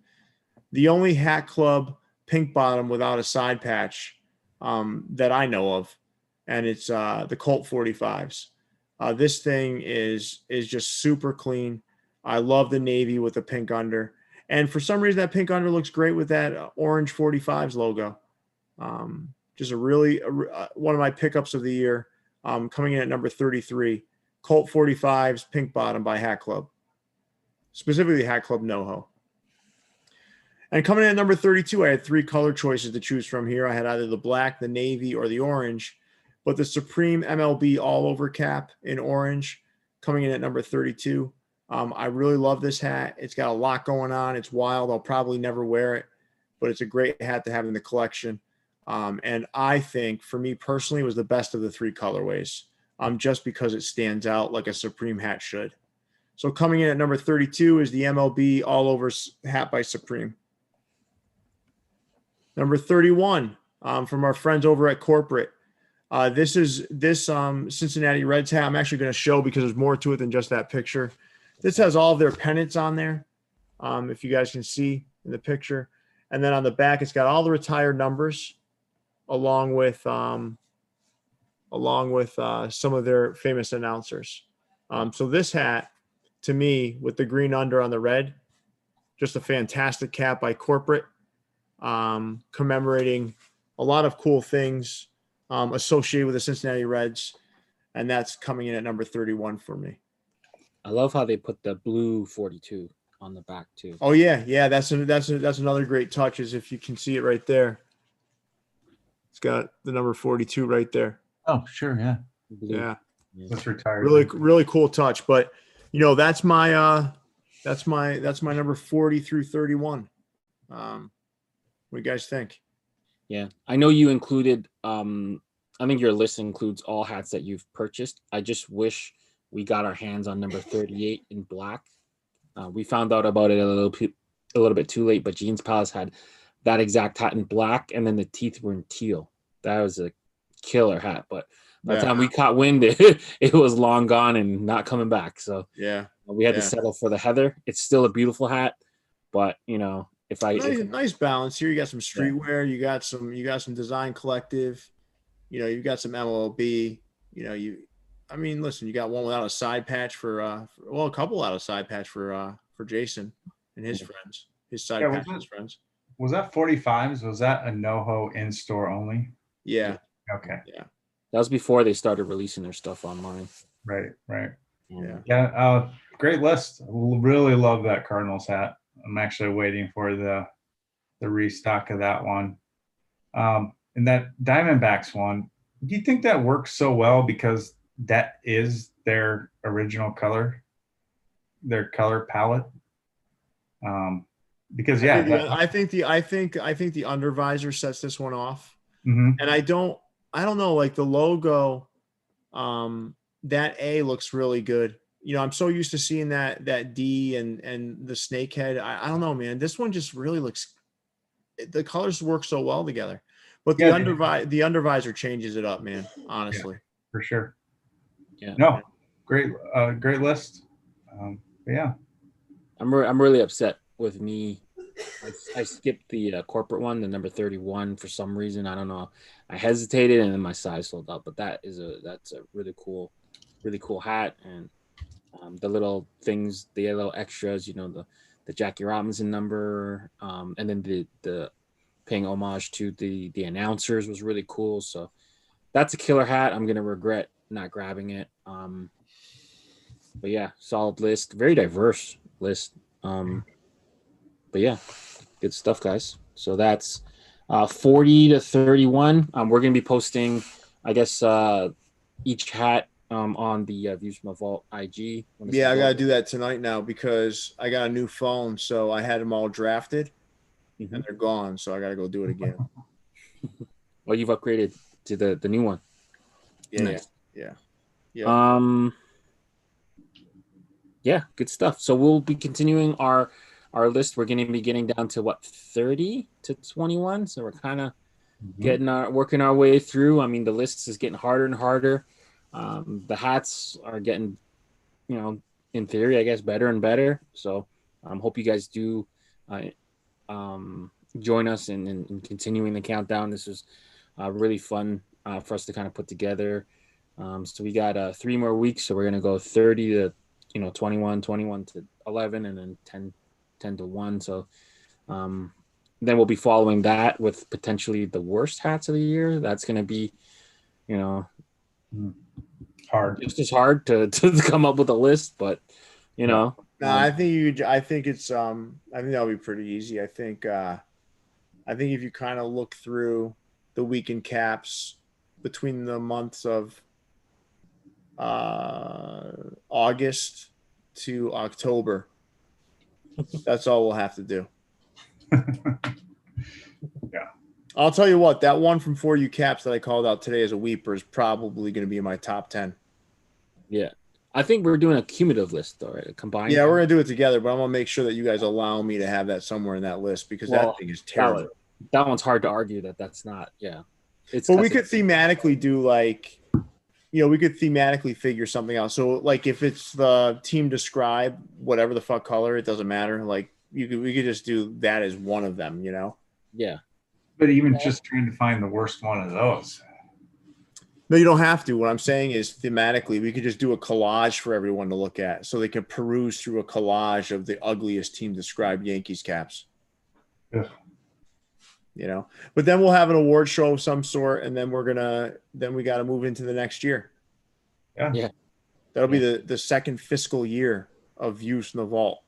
the only Hat Club pink bottom without a side patch that I know of, and it's the Colt 45s. This thing is just super clean. I love the navy with the pink under. And for some reason, that pink under looks great with that orange 45s logo. Just one of my pickups of the year, coming in at number 33. Colt 45s, pink bottom by Hat Club. Specifically Hat Club NoHo. And coming in at number 32, I had 3 color choices to choose from here. I had either the black, the navy, or the orange. But the Supreme MLB all-over cap in orange coming in at number 32. I really love this hat. It's got a lot going on. It's wild. I'll probably never wear it, but it's a great hat to have in the collection. And I think, for me personally, it was the best of the 3 colorways, just because it stands out like a Supreme hat should. So coming in at number 32 is the MLB all-over hat by Supreme. Number 31, from our friends over at Corporate. This Cincinnati Reds hat I'm actually going to show because there's more to it than just that picture. This has all of their pennants on there, if you guys can see in the picture. And then on the back, it's got all the retired numbers along with some of their famous announcers. So this hat, to me, with the green under on the red, just a fantastic cap by Corporate, commemorating a lot of cool things associated with the Cincinnati Reds, and that's coming in at number 31 for me. I love how they put the blue 42 on the back too. Oh yeah, that's another great touch. Is if you can see it right there, it's got the number 42 right there. Oh, sure, yeah. Blue. Yeah, That's retired. really cool touch. But that's my number 40 through 31. What do you guys think? Yeah, I know you included. I think your list includes all hats that you've purchased. I just wish we got our hands on number 38 in black. We found out about it a little bit too late, but Jeans Palace had that exact hat in black, and then the teeth were in teal. That was a killer hat, but by the time we caught wind, it was long gone and not coming back. So yeah, we had to settle for the heather. It's still a beautiful hat, but nice balance here. You got some streetwear, you got some design collective, you've got some MLB, listen, you got one without a side patch for a couple out of side patch for Jason and his friends, his side patch his friends. Was that 45s? Was that a NoHo in store only? Yeah. Okay. Yeah. That was before they started releasing their stuff online. Right. Yeah. Yeah. Great list. Really love that Cardinals hat. I'm actually waiting for the restock of that one. And that Diamondbacks one, do you think that works so well because that is their original color, their color palette? Because I think the undervisor sets this one off. Mm-hmm. And I don't know, like the logo, that A looks really good. I'm so used to seeing that D and the snake head. I don't know, man. This one just really looks, the colors work so well together. But the undervisor changes it up, man. Honestly, for sure. Yeah. No, great list. But yeah, I'm really upset with me. I skipped the Corporate one, the number 31, for some reason. I don't know. I hesitated, and then my size sold out. But that's a really cool hat, and the little things, the little extras, the Jackie Robinson number, and then the paying homage to the announcers was really cool. So that's a killer hat. I'm gonna regret not grabbing it. But yeah, solid list, very diverse list. But yeah, good stuff, guys. So that's 40 to 31. We're gonna be posting, I guess, each hat on the Views from the Vault IG. Yeah, I gotta do that tonight now because I got a new phone, so I had them all drafted, and they're gone. So I gotta go do it again. Well, you've upgraded to the new one. Yeah, nice. Yeah. Yeah, good stuff. So we'll be continuing our list. We're going to be getting down to 30 to 21. So we're kind of working our way through. I mean, the list is getting harder and harder. The hats are getting, in theory, I guess, better and better. So hope you guys do join us in continuing the countdown. This was really fun for us to kind of put together. So we got 3 more weeks. So we're gonna go 30 to 21, 21 to 11, and then 10 to 1. So then we'll be following that with potentially the worst hats of the year. That's gonna be Hard. just as hard to come up with a list, but No, I think I think that'll be pretty easy. I think if you kind of look through the weekend caps between the months of August to October, that's all we'll have to do. Yeah. I'll tell you what, that one from 4U Caps that I called out today as a weeper is probably going to be in my top 10. Yeah. I think we're doing a cumulative list, though, right? Combined. Yeah, we're going to do it together, but I'm going to make sure that you guys allow me to have that somewhere in that list because that thing is terrible. That one's hard to argue that's not. Yeah. But we could thematically do we could thematically figure something out. So like if it's the team describe, whatever the fuck color, it doesn't matter. Like we could just do that as one of them, Yeah. But even just trying to find the worst one of those. No, you don't have to. What I'm saying is thematically, we could just do a collage for everyone to look at so they can peruse through a collage of the ugliest team described Yankees caps. Yeah. But then we'll have an award show of some sort, and then we got to move into the next year. Yeah. Yeah. That'll be the second fiscal year of Views from the Vault.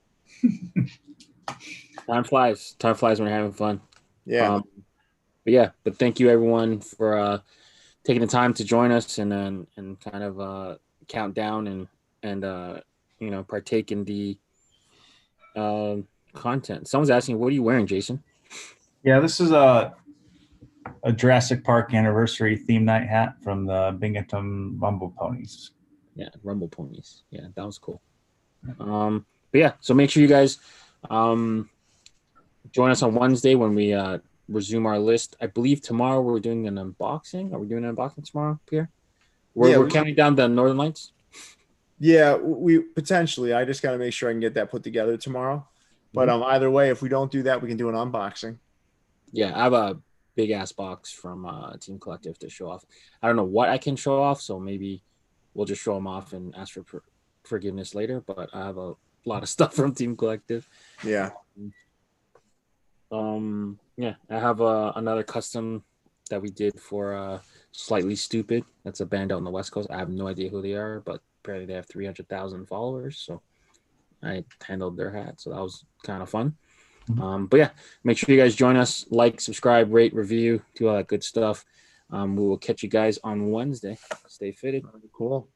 Time flies. Time flies when you're having fun. Yeah. But thank you everyone for taking the time to join us and kind of count down and partake in the content. Someone's asking, what are you wearing, Jason? Yeah, this is a Jurassic Park anniversary theme night hat from the Binghamton Rumble Ponies. Yeah, Rumble Ponies. Yeah, that was cool. But yeah, so make sure you guys join us on Wednesday when we resume our list. I believe tomorrow we're doing an unboxing. Are we doing an unboxing tomorrow, Pierre? We're counting down the Northern Lights. Yeah, we potentially. I just got to make sure I can get that put together tomorrow. But either way, if we don't do that, we can do an unboxing. Yeah, I have a big ass box from Team Collective to show off. I don't know what I can show off, so maybe we'll just show them off and ask for forgiveness later. But I have a lot of stuff from Team Collective. Yeah. Yeah, I have another custom that we did for Slightly Stupid. That's a band out on the West Coast. I have no idea who they are, but apparently they have 300,000 followers. So I handled their hat, so that was kind of fun. But yeah, make sure you guys join us, like, subscribe, rate, review, do all that good stuff. We will catch you guys on Wednesday. Stay fitted. Cool.